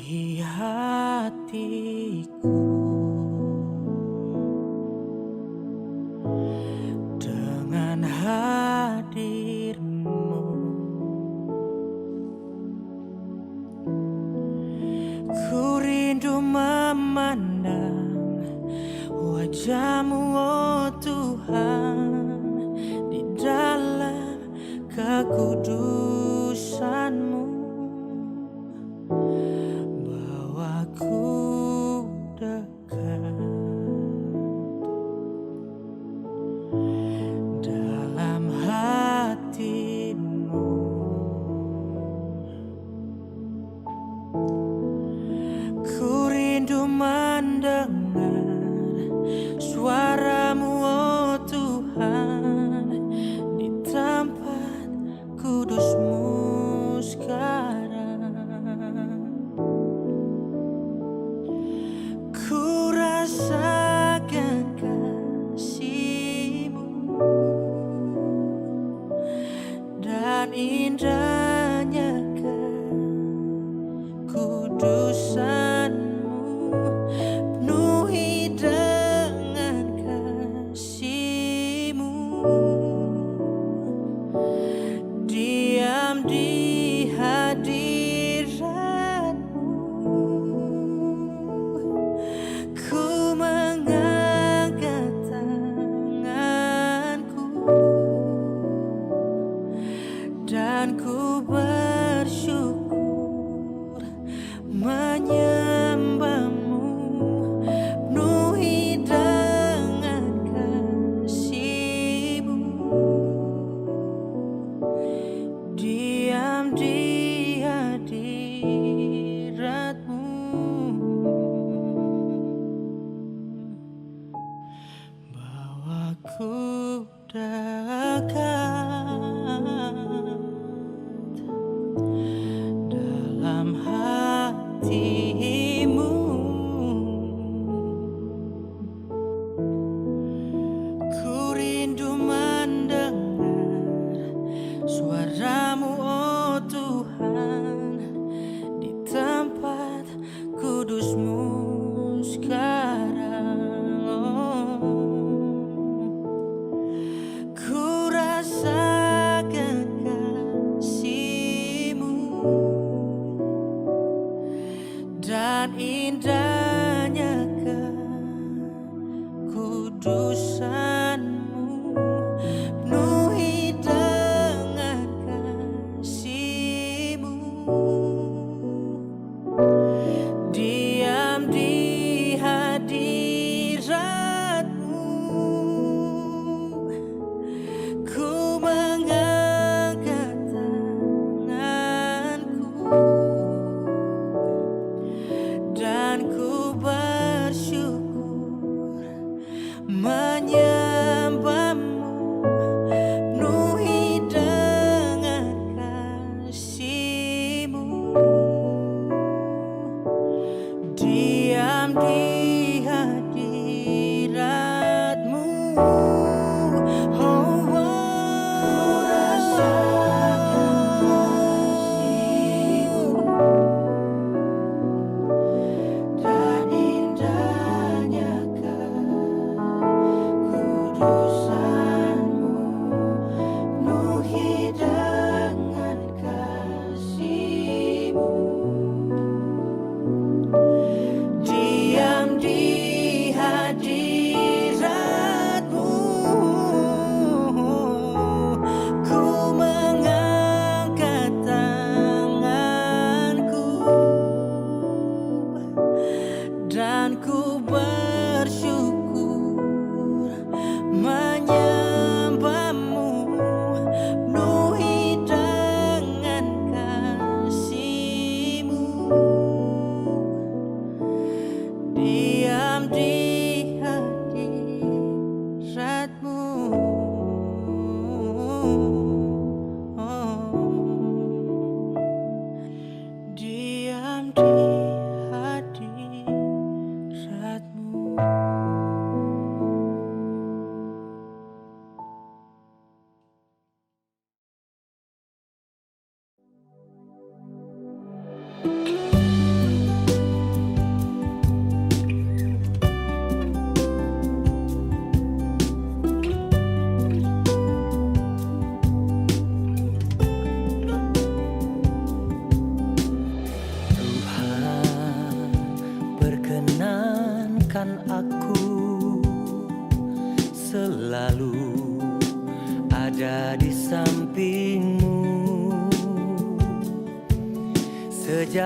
penuhi hatiku dengan hadirmu. Ku rindu memandang wajah-Mu, oh Tuhan, di dalam kekudusan-Mu. Bawaku dekat dalam hati-Mu. Ku rindu mendengar suara-Mu, oh Tuhan, di tempat kudus-Mu sekarang. Ku rasakan kasih-Mu dan indahnya kekudusan-Mu. Penuhi dengan kasih-Mu, diam di hadirat-Mu. Ku mengangkat tanganku dan ku bersyukur menyembah-Mu. Penuhi dengan kasih-Mu, diam di hadirat-Mu. Bawaku dekat dalam hati-Mu. Ku rindu mendengar suara-Mu, oh Tuhan, di tempat kudus-Mu sekarang. Ku rasakan kasih-Mu dan indahnya kekudusan-Mu. Penuhi dengan kasih-Mu, diam di hadirat-Mu. Ku mengangkat tanganku dan ku bersyukur menyembah-Mu. Penuhi dengan kasih-Mu, diam di hadirat-Mu. Oh, oh. Ku rasakan kasih-Mu dan indahnya kekudusan-Mu. Penuhi dengan kasih-Mu, diam di hadirat-Mu. Ku mengangkat tanganku dan ku bersyukur menyembah-Mu. Penuhi dengan kasih-Mu, diam di hadirat-Mu. Diam di hadirat-Mu.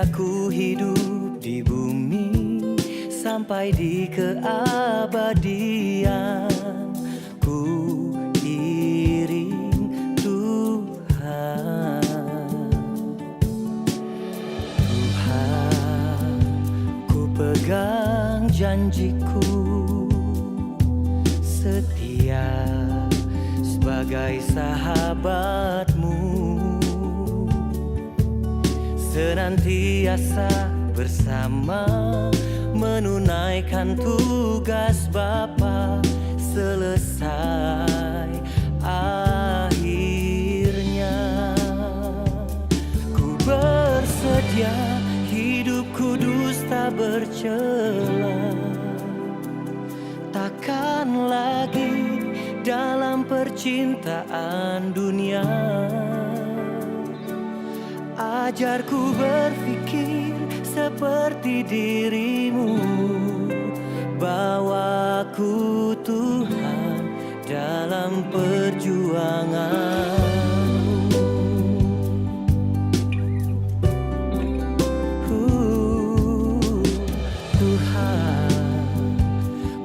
ku hidup di bumi sampai di keabadian. Ku iring Tuhan. Tuhan, ku pegang janjiku, setia sebagai sahabatmu, senantiasa bersama menunaikan tugas Bapa selesai akhirnya. Ku bersedia hidup kudus tak bercela, takkan lagi dalam percintaan dunia. Ajarku berpikir seperti dirimu, bawaku Tuhan dalam perjuanganmu. Tuhan,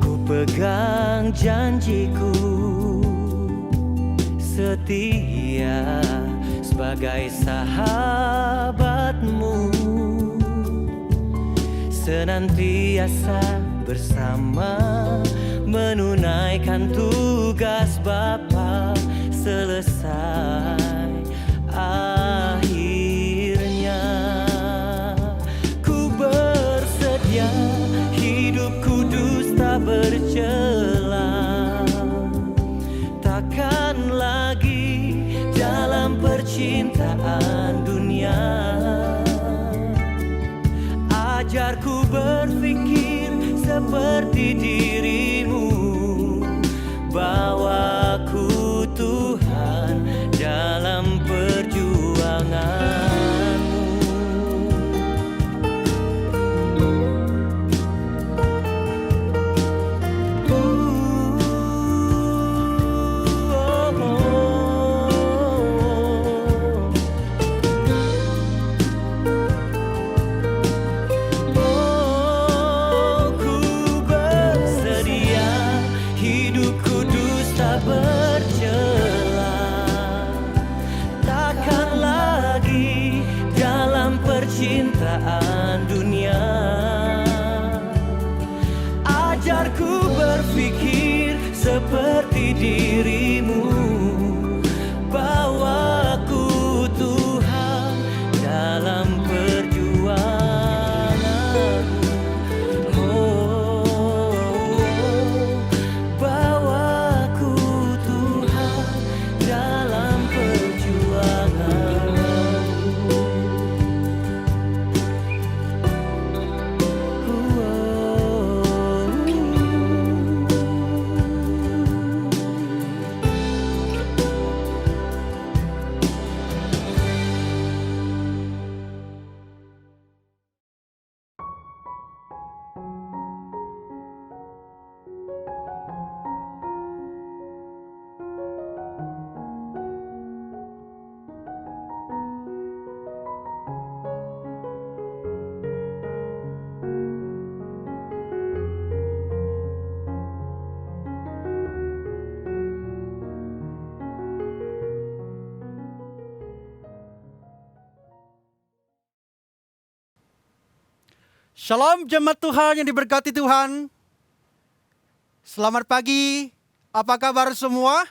ku pegang janjiku, setia sebagai sahabatmu, senantiasa bersama menunaikan tugas Bapa selesai akhirnya. Ku bersedia hidup kudus tak bercela, takkan lagi dalam percintaan dunia. Ajarku berpikir seperti dirimu, bawaku Tuhan dalam perjuanganmu. Percintaan dunia. Ajarku berpikir seperti dirimu, bawaku Tuhan dalam perjuanganmu. Bawaku Tuhan dalam perjuanganmu. Shalom jemaat Tuhan yang diberkati Tuhan. Selamat pagi, apa kabar semua?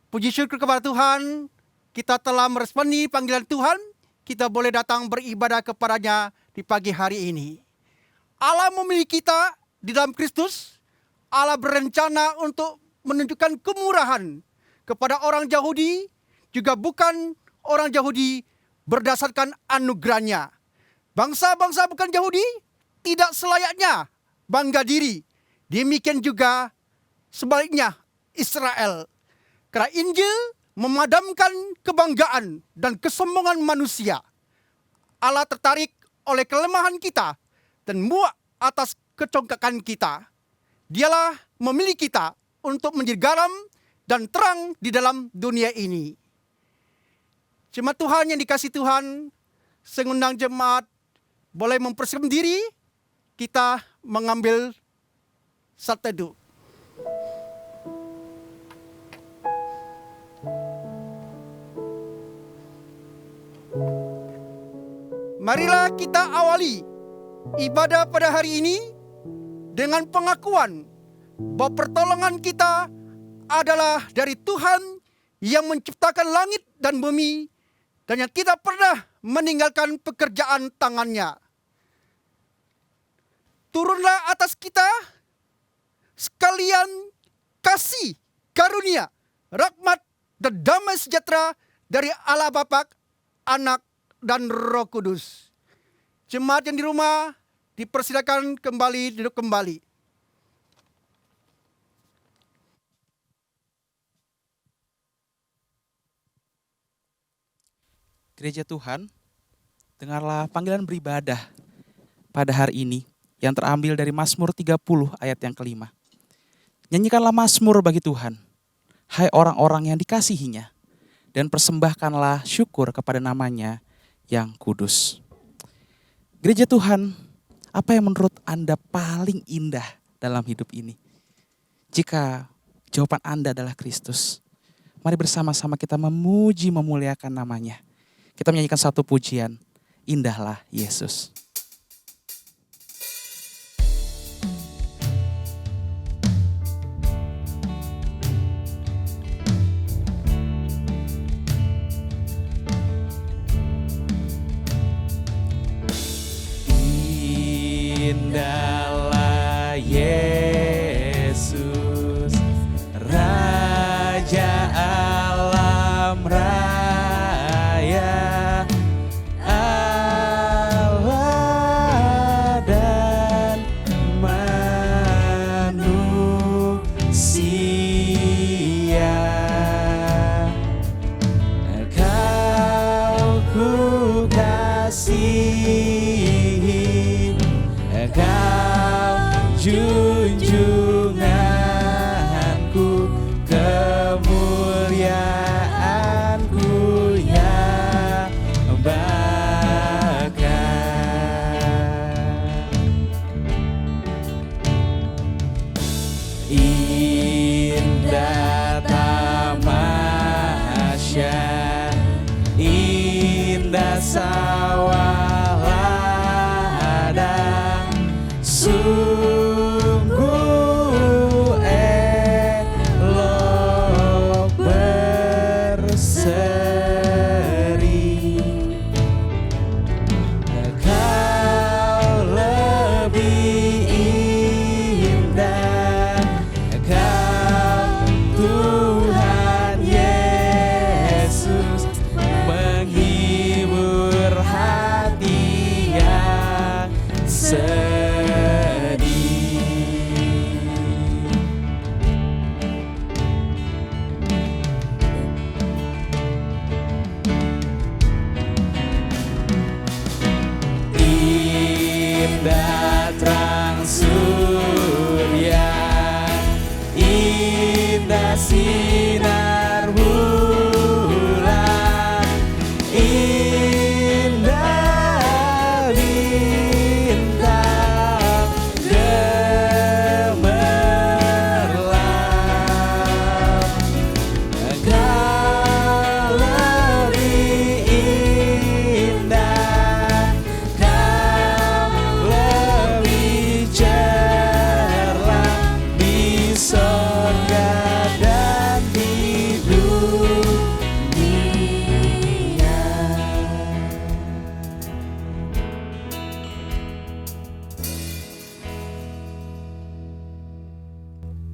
Puji syukur kepada Tuhan, kita telah meresponi panggilan Tuhan. Kita boleh datang beribadah kepadanya di pagi hari ini. Allah memilih kita di dalam Kristus. Allah berencana untuk menunjukkan kemurahan kepada orang Yahudi, juga bukan orang Yahudi berdasarkan anugerahnya. Bangsa-bangsa bukan Yahudi tidak selayaknya bangga diri. Demikian juga sebaliknya Israel. Karena Injil memadamkan kebanggaan dan kesombongan manusia. Allah tertarik oleh kelemahan kita dan muak atas kecongkakan kita. Dialah memilih kita untuk menjadi garam dan terang di dalam dunia ini. Jemaat Tuhan yang dikasihi Tuhan, saya ngundang jemaat boleh mempersiapkan diri, kita mengambil saat teduh. Marilah kita awali ibadah pada hari ini dengan pengakuan bahwa pertolongan kita adalah dari Tuhan yang menciptakan langit dan bumi dan yang tidak pernah meninggalkan pekerjaan tangannya. Turunlah atas kita sekalian kasih, karunia, rahmat dan damai sejahtera dari Allah Bapa, Anak dan Roh Kudus. Jemaat yang di rumah dipersilakan kembali duduk kembali. Gereja Tuhan, dengarlah panggilan beribadah pada hari ini yang terambil dari Mazmur 30 ayat yang kelima. Nyanyikanlah Mazmur bagi Tuhan, hai orang-orang yang dikasihinya, dan persembahkanlah syukur kepada namanya yang kudus. Gereja Tuhan, apa yang menurut Anda paling indah dalam hidup ini? Jika jawaban Anda adalah Kristus, mari bersama-sama kita memuji memuliakan namanya. Kita menyanyikan satu pujian, Indahlah Yesus. Indahlah Yesus, Raja alam raya, Allah dan manusia. Kau ku kasihi, Kau junjunganku, kemuliaanku yang bahkan. Indah tamasya, indah sawah ladang, sungguh elok berseri. Kau lebih indah, Kau Tuhan Yesus, menghibur hati yang sedih. Indah terang surya, indah sinar bulan, indah bintang gemerlap. Kau lebih indah, Kau lebih cerlah di sorga dan di dunia.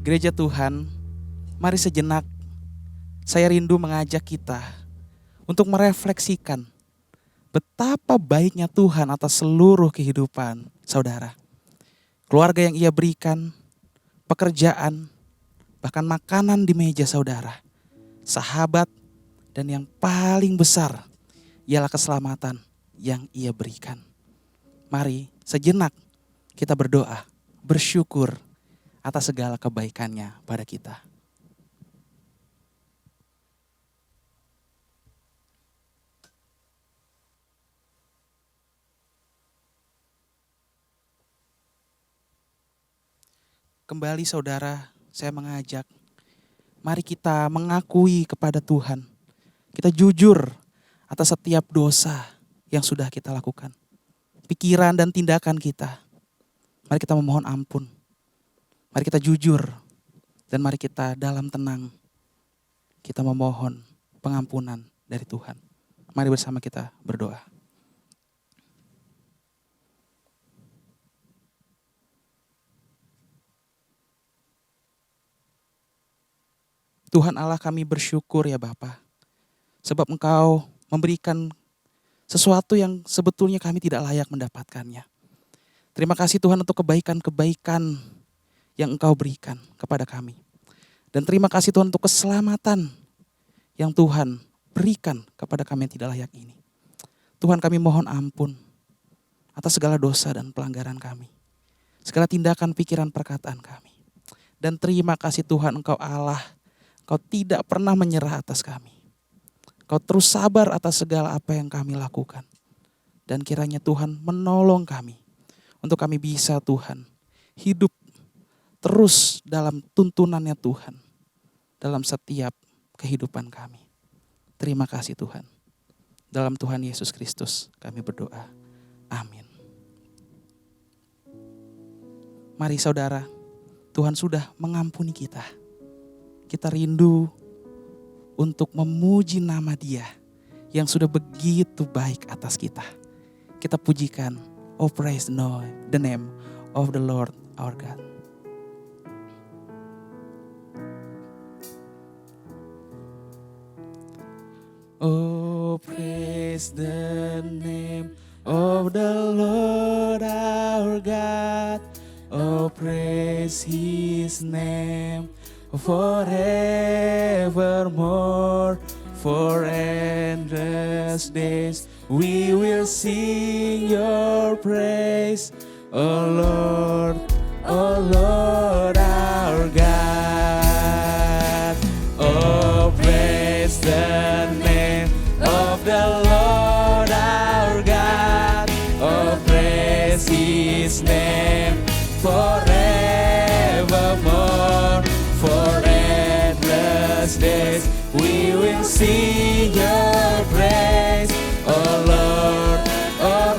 Gereja Tuhan, mari sejenak saya rindu mengajak kita untuk merefleksikan betapa baiknya Tuhan atas seluruh kehidupan saudara. Keluarga yang Ia berikan, pekerjaan, bahkan makanan di meja saudara, sahabat, dan yang paling besar ialah keselamatan yang Ia berikan. Mari sejenak kita berdoa, bersyukur atas segala kebaikannya pada kita. kembali saudara, saya mengajak, mari kita mengakui kepada Tuhan. Kita jujur atas setiap dosa yang sudah kita lakukan. Pikiran dan tindakan kita. Mari kita memohon ampun. Mari kita jujur. Dan mari kita dalam tenang. Kita memohon pengampunan dari Tuhan. Mari bersama kita berdoa. Tuhan Allah, kami bersyukur ya Bapa. Sebab Engkau memberikan sesuatu yang sebetulnya kami tidak layak mendapatkannya. Terima kasih Tuhan untuk kebaikan-kebaikan yang Engkau berikan kepada kami. Dan terima kasih Tuhan untuk keselamatan yang Tuhan berikan kepada kami yang tidak layak ini. Tuhan, kami mohon ampun atas segala dosa dan pelanggaran kami. Segala tindakan, pikiran, perkataan kami. Dan terima kasih Tuhan, Engkau Allah, Engkau tidak pernah menyerah atas kami. Kau terus sabar atas segala apa yang kami lakukan. Dan kiranya Tuhan menolong kami. Untuk kami bisa Tuhan hidup terus dalam tuntunannya Tuhan. Dalam setiap kehidupan kami. Terima kasih Tuhan. Dalam Tuhan Yesus Kristus kami berdoa. Amin. Mari saudara, Tuhan sudah mengampuni kita. Kita rindu untuk memuji nama Dia yang sudah begitu baik atas kita. Kita pujikan, oh praise the name of the Lord our God. Oh praise the name of the Lord our God. Oh praise His name forevermore. For endless days we will sing your praise, oh Lord our God. Oh praise the name of the Lord our God. Oh praise His name forevermore. For endless days we will sing your praise, oh Lord our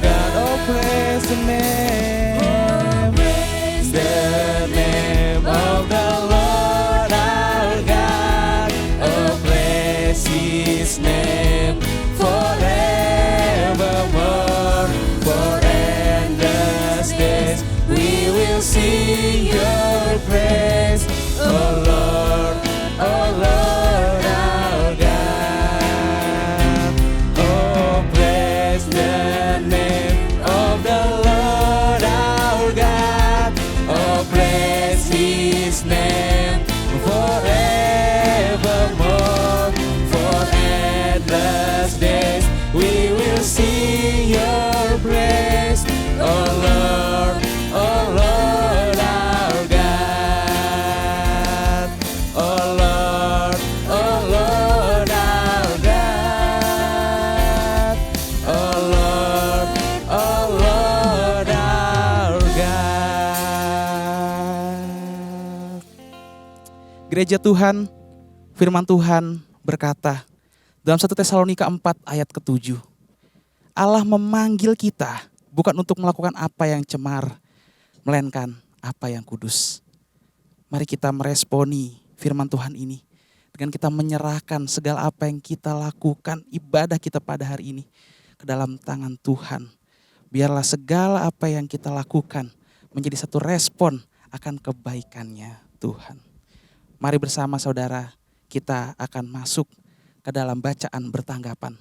God. Oh praise the name, the name of the Lord our God. Oh praise His name forevermore. For endless days we will sing your praise, oh Lord our God. Oh praise the name of the Lord our God. Oh praise His name forevermore. For endless days we will sing your praise, oh Lord our God. Oh Lord our God. Oh Lord our God. Gereja Tuhan, firman Tuhan berkata dalam 1 Tesalonika 4 ayat ke-7. Allah memanggil kita bukan untuk melakukan apa yang cemar, melainkan apa yang kudus. Mari kita meresponi firman Tuhan ini dengan kita menyerahkan segala apa yang kita lakukan, ibadah kita pada hari ini ke dalam tangan Tuhan. Biarlah segala apa yang kita lakukan menjadi satu respon akan kebaikannya Tuhan. Mari bersama saudara, kita akan masuk ke dalam bacaan bertanggapan.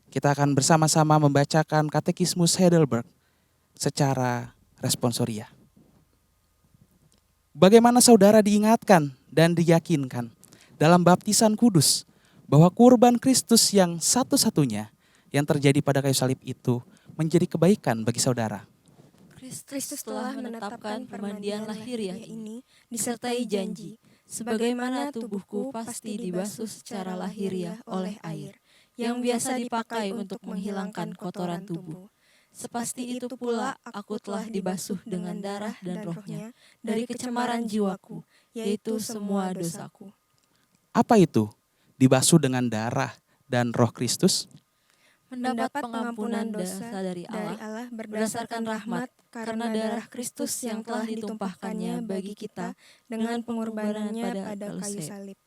Kita akan bersama-sama membacakan Katekismus Heidelberg secara responsoria. Bagaimana saudara diingatkan dan diyakinkan dalam baptisan kudus bahwa kurban Kristus yang satu-satunya yang terjadi pada kayu salib itu menjadi kebaikan bagi saudara. Kristus telah menetapkan permandian lahiriah ini disertai janji, sebagaimana tubuhku pasti dibasuh secara lahiriah oleh air, yang biasa dipakai untuk menghilangkan kotoran tubuh. Sepasti itu pula aku telah dibasuh dengan darah dan rohnya dari kecemaran jiwaku, yaitu semua dosaku. Apa itu? Dibasuh dengan darah dan roh Kristus? Mendapat pengampunan dosa dari Allah berdasarkan rahmat karena darah Kristus yang telah ditumpahkannya bagi kita dengan pengorbanannya pada kayu salib.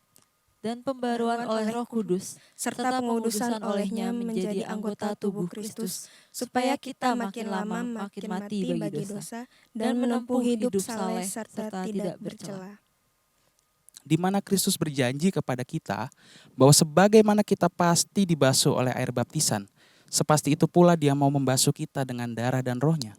Dan pembaruan oleh Roh Kudus, serta pengudusan olehnya menjadi anggota tubuh Kristus, supaya kita makin lama makin mati bagi dosa, dan menempuh hidup saleh serta tidak bercela. Di mana Kristus berjanji kepada kita bahwa sebagaimana kita pasti dibasuh oleh air baptisan, sepasti itu pula Dia mau membasuh kita dengan darah dan rohnya.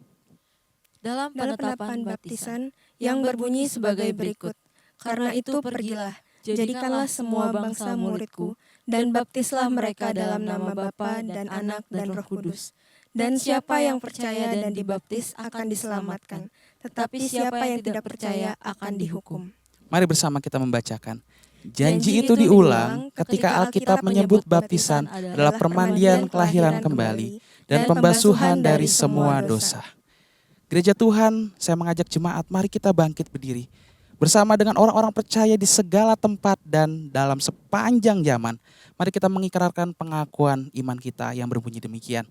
Dalam penetapan baptisan yang berbunyi sebagai berikut, karena itu pergilah, jadikanlah semua bangsa muridku, dan baptislah mereka dalam nama Bapa dan Anak dan Roh Kudus. Dan siapa yang percaya dan dibaptis akan diselamatkan, tetapi siapa yang tidak percaya akan dihukum. Mari bersama kita membacakan. Janji itu diulang ketika Alkitab menyebut baptisan adalah permandian kelahiran kembali dan pembasuhan dari semua dosa. Gereja Tuhan, saya mengajak jemaat, mari kita bangkit berdiri. Bersama dengan orang-orang percaya di segala tempat dan dalam sepanjang zaman. Mari kita mengikrarkan pengakuan iman kita yang berbunyi demikian.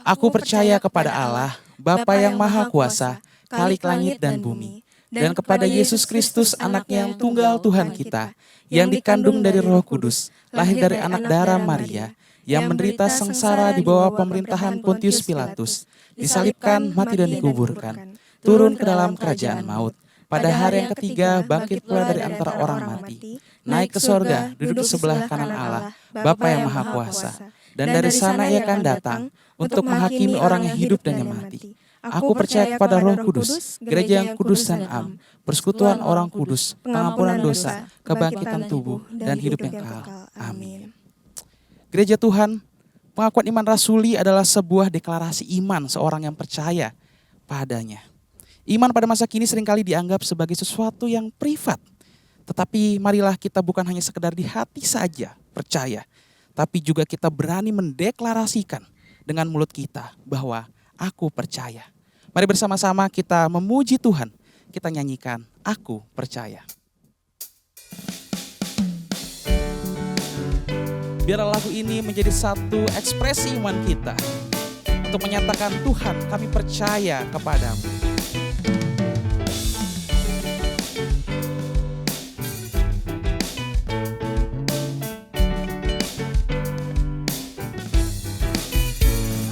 Aku percaya kepada Allah, Bapa yang Maha Kuasa, Khalik langit dan bumi, dan kepada Yesus Kristus anaknya yang tunggal Tuhan kita, yang dikandung dari Roh Kudus, lahir dari anak darah Maria, yang menderita sengsara di bawah pemerintahan Pontius Pilatus, disalibkan, mati dan dikuburkan, turun ke dalam kerajaan maut. Pada hari yang ketiga bangkit pula dari antara orang mati, naik ke sorga, duduk sebelah kanan Allah, Bapa yang Maha Kuasa. Dan dari sana Ia akan datang untuk menghakimi orang yang hidup dan yang mati. Aku percaya kepada Roh Kudus, gereja yang kudus dan am, persekutuan orang kudus, pengampunan dosa, kebangkitan tubuh, dan hidup yang kekal. Amin. Gereja Tuhan, pengakuan iman rasuli adalah sebuah deklarasi iman seorang yang percaya padanya. Iman pada masa kini seringkali dianggap sebagai sesuatu yang privat. Tetapi marilah kita bukan hanya sekedar di hati saja percaya, tapi juga kita berani mendeklarasikan dengan mulut kita bahwa aku percaya. Mari bersama-sama kita memuji Tuhan. Kita nyanyikan, aku percaya. Biarlah lagu ini menjadi satu ekspresi iman kita. Untuk menyatakan Tuhan, kami percaya kepadamu.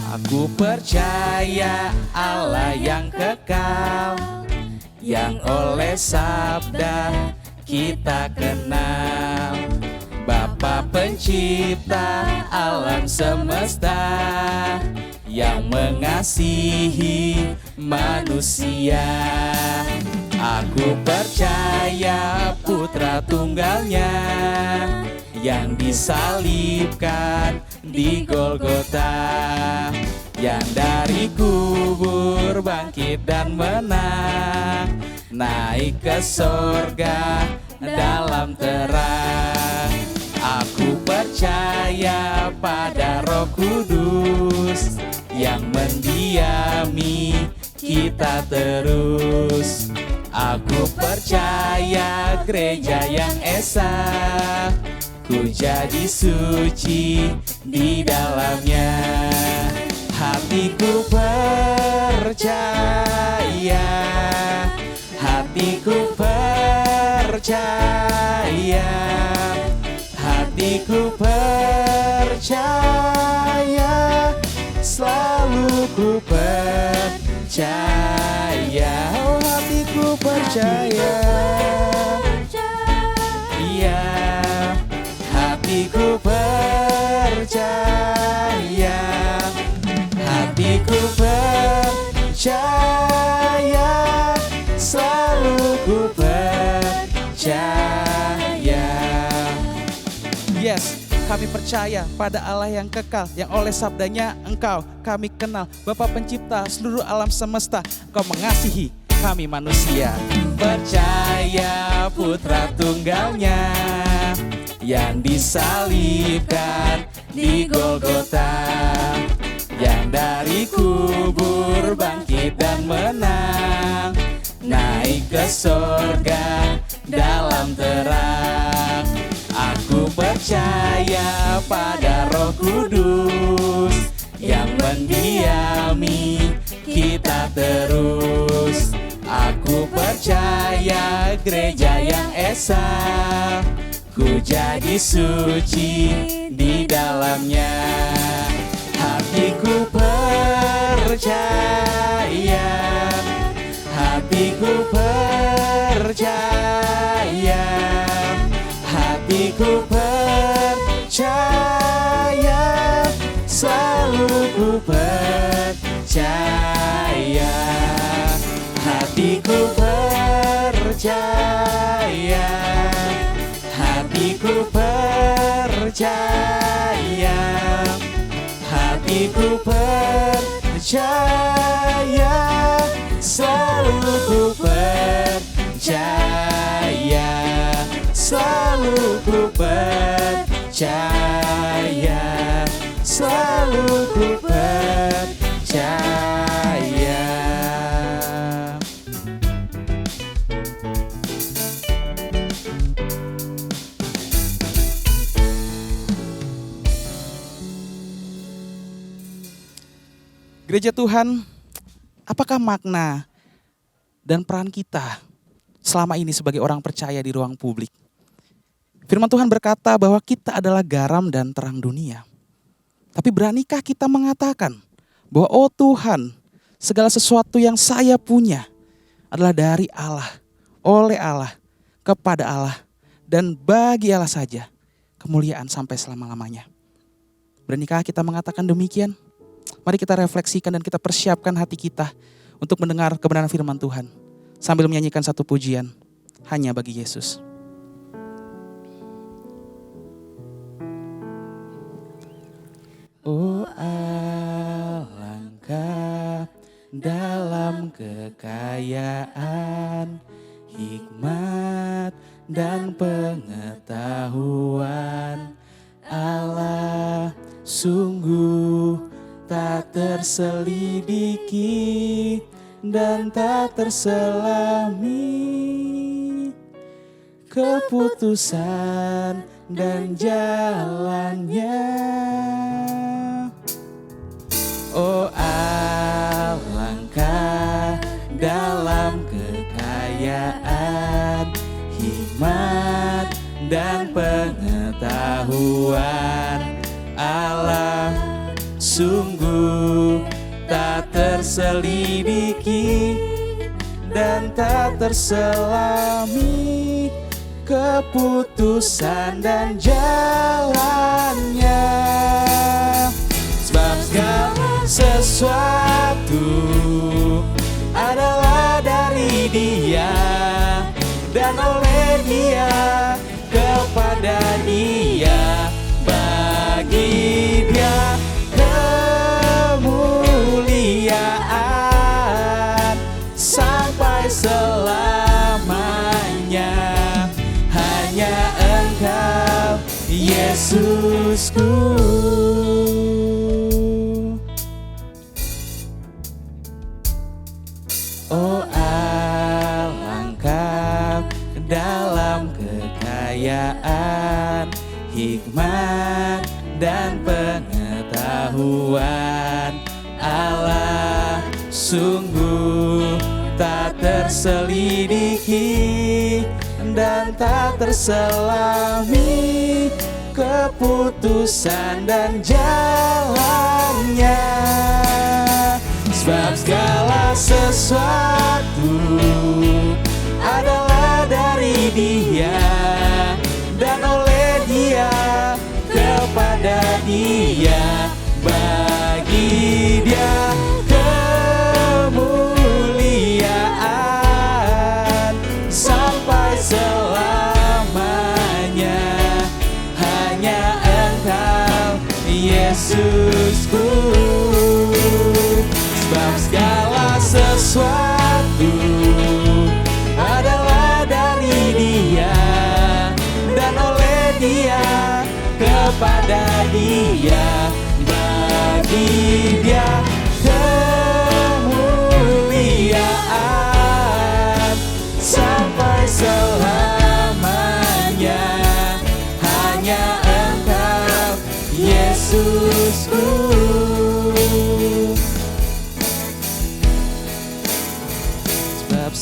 Aku percaya Allah yang kekal, yang oleh sabda kita kenal. Bapa pencipta alam semesta, yang mengasihi manusia. Aku percaya putra tunggalnya, yang disalibkan di Golgota, yang dari kubur bangkit dan menang, naik ke sorga dalam terang. Aku percaya pada Roh Kudus, yang mendiami kita terus. Aku percaya gereja yang esa, ku jadi suci di dalamnya. Hatiku percaya, hatiku percaya, hatiku percaya, selalu ku percaya. Oh, hatiku percaya, iya. Hatiku percaya, hatiku percaya, selalu ku percaya. Yes, kami percaya pada Allah yang kekal, yang oleh sabdanya engkau kami kenal. Bapa pencipta seluruh alam semesta, Kau mengasihi kami manusia. Percaya putra tunggalnya, yang disalibkan di Golgota, yang dari kubur sorga dalam terang. Aku percaya pada Roh Kudus yang mendiami kita terus. Aku percaya gereja yang esa, ku jadi suci di dalamnya. Hatiku percaya, hatiku percaya, hatiku percaya, selalu ku percaya. Hatiku percaya, hatiku percaya, hatiku percaya, selalu ku percaya, selalu ku percaya, selalu ku percaya. Gereja Tuhan, apakah makna dan peran kita selama ini sebagai orang percaya di ruang publik? Firman Tuhan berkata bahwa kita adalah garam dan terang dunia. Tapi beranikah kita mengatakan bahwa oh Tuhan, segala sesuatu yang saya punya adalah dari Allah, oleh Allah, kepada Allah, dan bagi Allah saja kemuliaan sampai selama-lamanya. Beranikah kita mengatakan demikian? Mari kita refleksikan dan kita persiapkan hati kita untuk mendengar kebenaran firman Tuhan sambil menyanyikan satu pujian hanya bagi Yesus. Oh alangkah dalam kekayaan, hikmat dan pengetahuan Allah, sungguh tak terselidiki dan tak terselami keputusan dan jalannya. Oh alangkah dalam kekayaan, hikmat dan pengetahuan Allah, sungguh tak terselidiki dan tak terselami keputusan dan jalannya. Sebab segala sesuatu adalah dari Dia dan oleh Dia, kepada Dia, bagi Dia kemuliaan sampai selamanya. Hanya Engkau, Yesusku. Oh alangkah dalam kekayaan, hikmat dan pengetahuan Allah, sungguh tak terselidiki dan tak terselami keputusan dan jalannya. Sebab segala sesuatu adalah dari Dia dan oleh Dia, kepada Dia, bagi Dia kemuliaan sampai selamanya. Hanya Engkau, Yesusku. Sebab segala sesuatu adalah dari Dia dan oleh Dia, kepada Dia, bagi Dia kemuliaan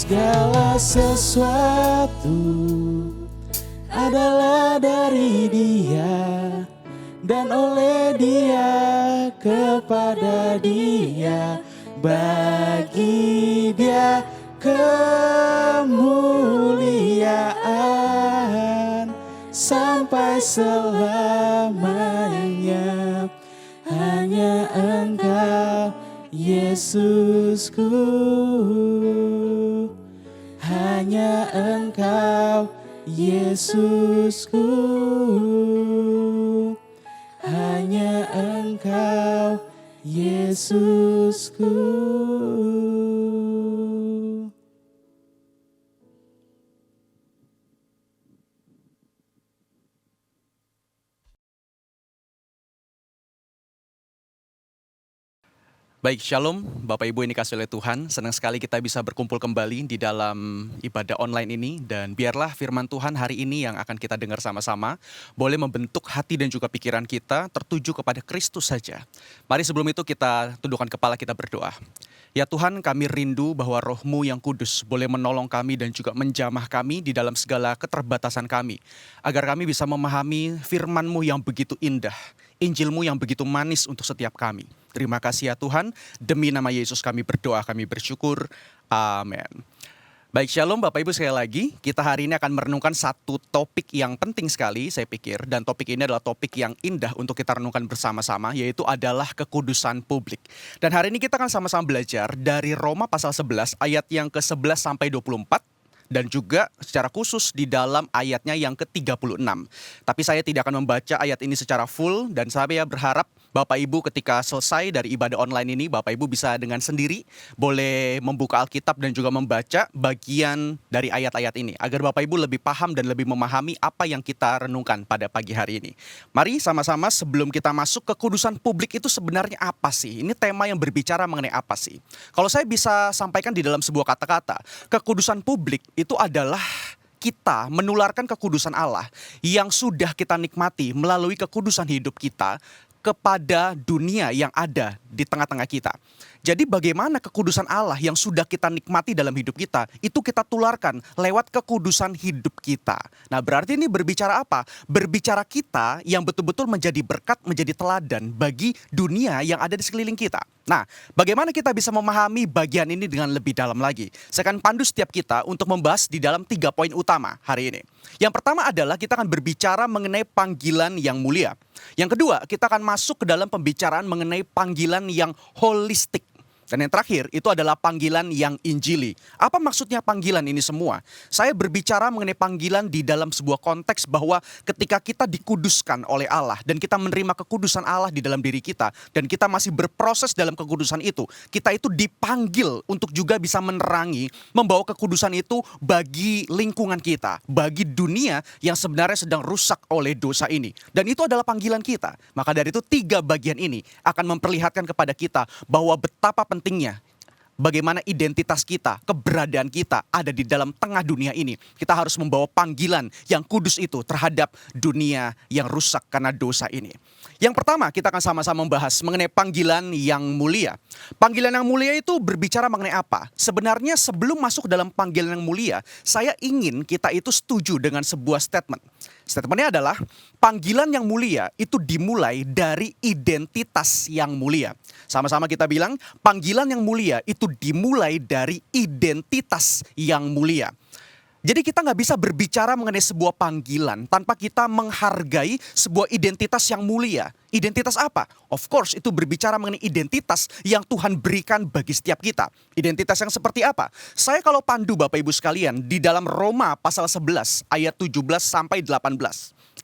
Segala sesuatu adalah dari Dia dan oleh Dia, kepada Dia, bagi Dia kemuliaan sampai selamanya. Hanya Engkau, Yesusku, hanya Engkau, Yesusku, hanya Engkau, Yesusku. Baik, Shalom Bapak Ibu yang dikasihi oleh Tuhan. Senang sekali kita bisa berkumpul kembali di dalam ibadah online ini. Dan biarlah firman Tuhan hari ini yang akan kita dengar sama-sama boleh membentuk hati dan juga pikiran kita tertuju kepada Kristus saja. Mari sebelum itu kita tundukkan kepala, kita berdoa. Ya Tuhan, kami rindu bahwa Roh-Mu yang kudus boleh menolong kami dan juga menjamah kami di dalam segala keterbatasan kami. Agar kami bisa memahami firman-Mu yang begitu indah, Injil-Mu yang begitu manis untuk setiap kami. Terima kasih ya Tuhan, demi nama Yesus kami berdoa, kami bersyukur. Amin. Baik, Shalom Bapak Ibu, sekali lagi kita hari ini akan merenungkan satu topik yang penting sekali saya pikir. Dan topik ini adalah topik yang indah untuk kita renungkan bersama-sama, yaitu adalah kekudusan publik. Dan hari ini kita akan sama-sama belajar dari Roma pasal 11 ayat yang ke-11 sampai 24. Dan juga secara khusus di dalam ayatnya yang ke-36. Tapi saya tidak akan membaca ayat ini secara full, dan saya berharap Bapak Ibu ketika selesai dari ibadah online ini, Bapak Ibu bisa dengan sendiri boleh membuka Alkitab dan juga membaca bagian dari ayat-ayat ini, agar Bapak Ibu lebih paham dan lebih memahami apa yang kita renungkan pada pagi hari ini. Mari sama-sama sebelum kita masuk, kekudusan publik itu sebenarnya apa sih? Ini tema yang berbicara mengenai apa sih? Kalau saya bisa sampaikan di dalam sebuah kata-kata, kekudusan publik itu adalah kita menularkan kekudusan Allah yang sudah kita nikmati melalui kekudusan hidup kita kepada dunia yang ada di tengah-tengah kita. Jadi bagaimana kekudusan Allah yang sudah kita nikmati dalam hidup kita, itu kita tularkan lewat kekudusan hidup kita. Nah, berarti ini berbicara apa? Berbicara kita yang betul-betul menjadi berkat, menjadi teladan bagi dunia yang ada di sekeliling kita. Nah, bagaimana kita bisa memahami bagian ini dengan lebih dalam lagi? Saya akan pandu setiap kita untuk membahas di dalam 3 poin utama hari ini. Yang pertama adalah kita akan berbicara mengenai panggilan yang mulia. Yang kedua, kita akan masuk ke dalam pembicaraan mengenai panggilan yang holistik. Dan yang terakhir itu adalah panggilan yang injili. Apa maksudnya panggilan ini semua? Saya berbicara mengenai panggilan di dalam sebuah konteks bahwa ketika kita dikuduskan oleh Allah dan kita menerima kekudusan Allah di dalam diri kita dan kita masih berproses dalam kekudusan itu, kita itu dipanggil untuk juga bisa menerangi, membawa kekudusan itu bagi lingkungan kita, bagi dunia yang sebenarnya sedang rusak oleh dosa ini. Dan itu adalah panggilan kita. Maka dari itu 3 bagian ini akan memperlihatkan kepada kita bahwa betapa pentingnya bagaimana identitas kita, keberadaan kita ada di dalam tengah dunia ini. Kita harus membawa panggilan yang kudus itu terhadap dunia yang rusak karena dosa ini. Yang pertama, kita akan sama-sama membahas mengenai panggilan yang mulia. Panggilan yang mulia itu berbicara mengenai apa? Sebenarnya sebelum masuk dalam panggilan yang mulia, saya ingin kita itu setuju dengan sebuah statement. Statementnya adalah panggilan yang mulia itu dimulai dari identitas yang mulia. Sama-sama kita bilang, panggilan yang mulia itu dimulai dari identitas yang mulia. Jadi kita nggak bisa berbicara mengenai sebuah panggilan tanpa kita menghargai sebuah identitas yang mulia. Identitas apa? Of course itu berbicara mengenai identitas yang Tuhan berikan bagi setiap kita. Identitas yang seperti apa? Saya kalau pandu Bapak Ibu sekalian di dalam Roma pasal 11 ayat 17 sampai 18.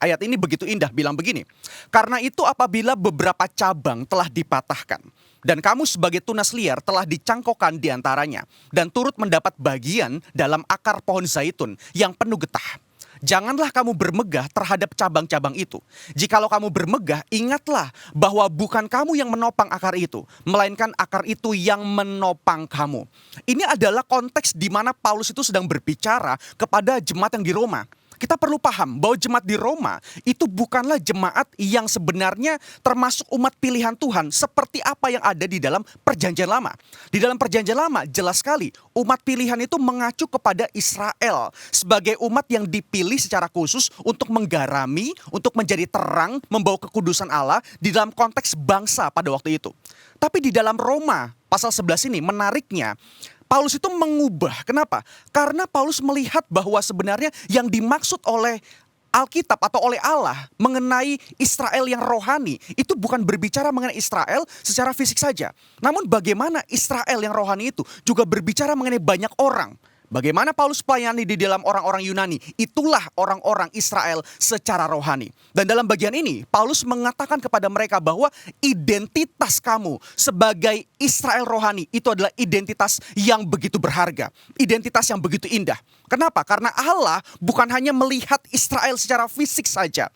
Ayat ini begitu indah, bilang begini. Karena itu apabila beberapa cabang telah dipatahkan dan kamu sebagai tunas liar telah dicangkokkan di antaranya dan turut mendapat bagian dalam akar pohon zaitun yang penuh getah. Janganlah kamu bermegah terhadap cabang-cabang itu. Jikalau kamu bermegah, ingatlah bahwa bukan kamu yang menopang akar itu, melainkan akar itu yang menopang kamu. Ini adalah konteks di mana Paulus itu sedang berbicara kepada jemaat yang di Roma. Kita perlu paham bahwa jemaat di Roma itu bukanlah jemaat yang sebenarnya termasuk umat pilihan Tuhan seperti apa yang ada di dalam Perjanjian Lama. Di dalam Perjanjian Lama jelas sekali umat pilihan itu mengacu kepada Israel sebagai umat yang dipilih secara khusus untuk menggarami, untuk menjadi terang, membawa kekudusan Allah di dalam konteks bangsa pada waktu itu. Tapi di dalam Roma pasal 11 ini menariknya, Paulus itu mengubah. Kenapa? Karena Paulus melihat bahwa sebenarnya yang dimaksud oleh Alkitab atau oleh Allah mengenai Israel yang rohani itu bukan berbicara mengenai Israel secara fisik saja. Namun bagaimana Israel yang rohani itu juga berbicara mengenai banyak orang. Bagaimana Paulus melayani di dalam orang-orang Yunani, itulah orang-orang Israel secara rohani. Dan dalam bagian ini, Paulus mengatakan kepada mereka bahwa identitas kamu sebagai Israel rohani itu adalah identitas yang begitu berharga. Identitas yang begitu indah. Kenapa? Karena Allah bukan hanya melihat Israel secara fisik saja.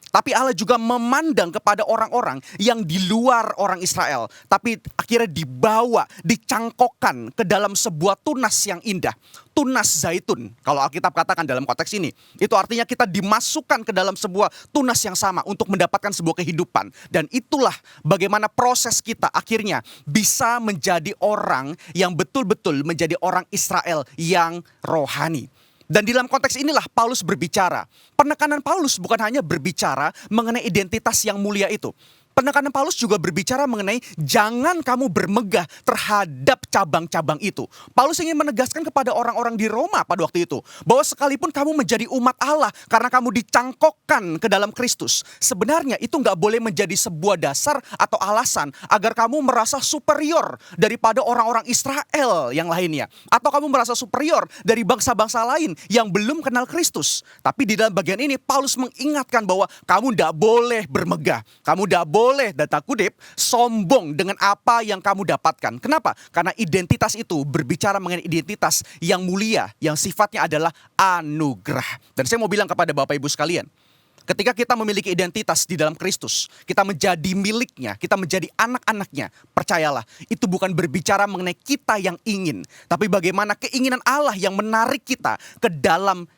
Tapi Allah juga memandang kepada orang-orang yang di luar orang Israel. Tapi akhirnya dibawa, dicangkokkan ke dalam sebuah tunas yang indah. Tunas zaitun, kalau Alkitab katakan dalam konteks ini. Itu artinya kita dimasukkan ke dalam sebuah tunas yang sama untuk mendapatkan sebuah kehidupan. Dan itulah bagaimana proses kita akhirnya bisa menjadi orang yang betul-betul menjadi orang Israel yang rohani. Dan di dalam konteks inilah Paulus berbicara. Penekanan Paulus bukan hanya berbicara mengenai identitas yang mulia itu. Penekanan Paulus juga berbicara mengenai jangan kamu bermegah terhadap cabang-cabang itu. Paulus ingin menegaskan kepada orang-orang di Roma pada waktu itu bahwa sekalipun kamu menjadi umat Allah karena kamu dicangkokkan ke dalam Kristus, sebenarnya itu nggak boleh menjadi sebuah dasar atau alasan agar kamu merasa superior daripada orang-orang Israel yang lainnya, atau kamu merasa superior dari bangsa-bangsa lain yang belum kenal Kristus. Tapi di dalam bagian ini Paulus mengingatkan bahwa kamu nggak boleh bermegah, kamu nggak boleh data kutip sombong dengan apa yang kamu dapatkan. Kenapa? Karena identitas itu berbicara mengenai identitas yang mulia, yang sifatnya adalah anugerah. Dan saya mau bilang kepada Bapak Ibu sekalian, ketika kita memiliki identitas di dalam Kristus, kita menjadi miliknya, kita menjadi anak-anaknya, percayalah, itu bukan berbicara mengenai kita yang ingin, tapi bagaimana keinginan Allah yang menarik kita ke dalam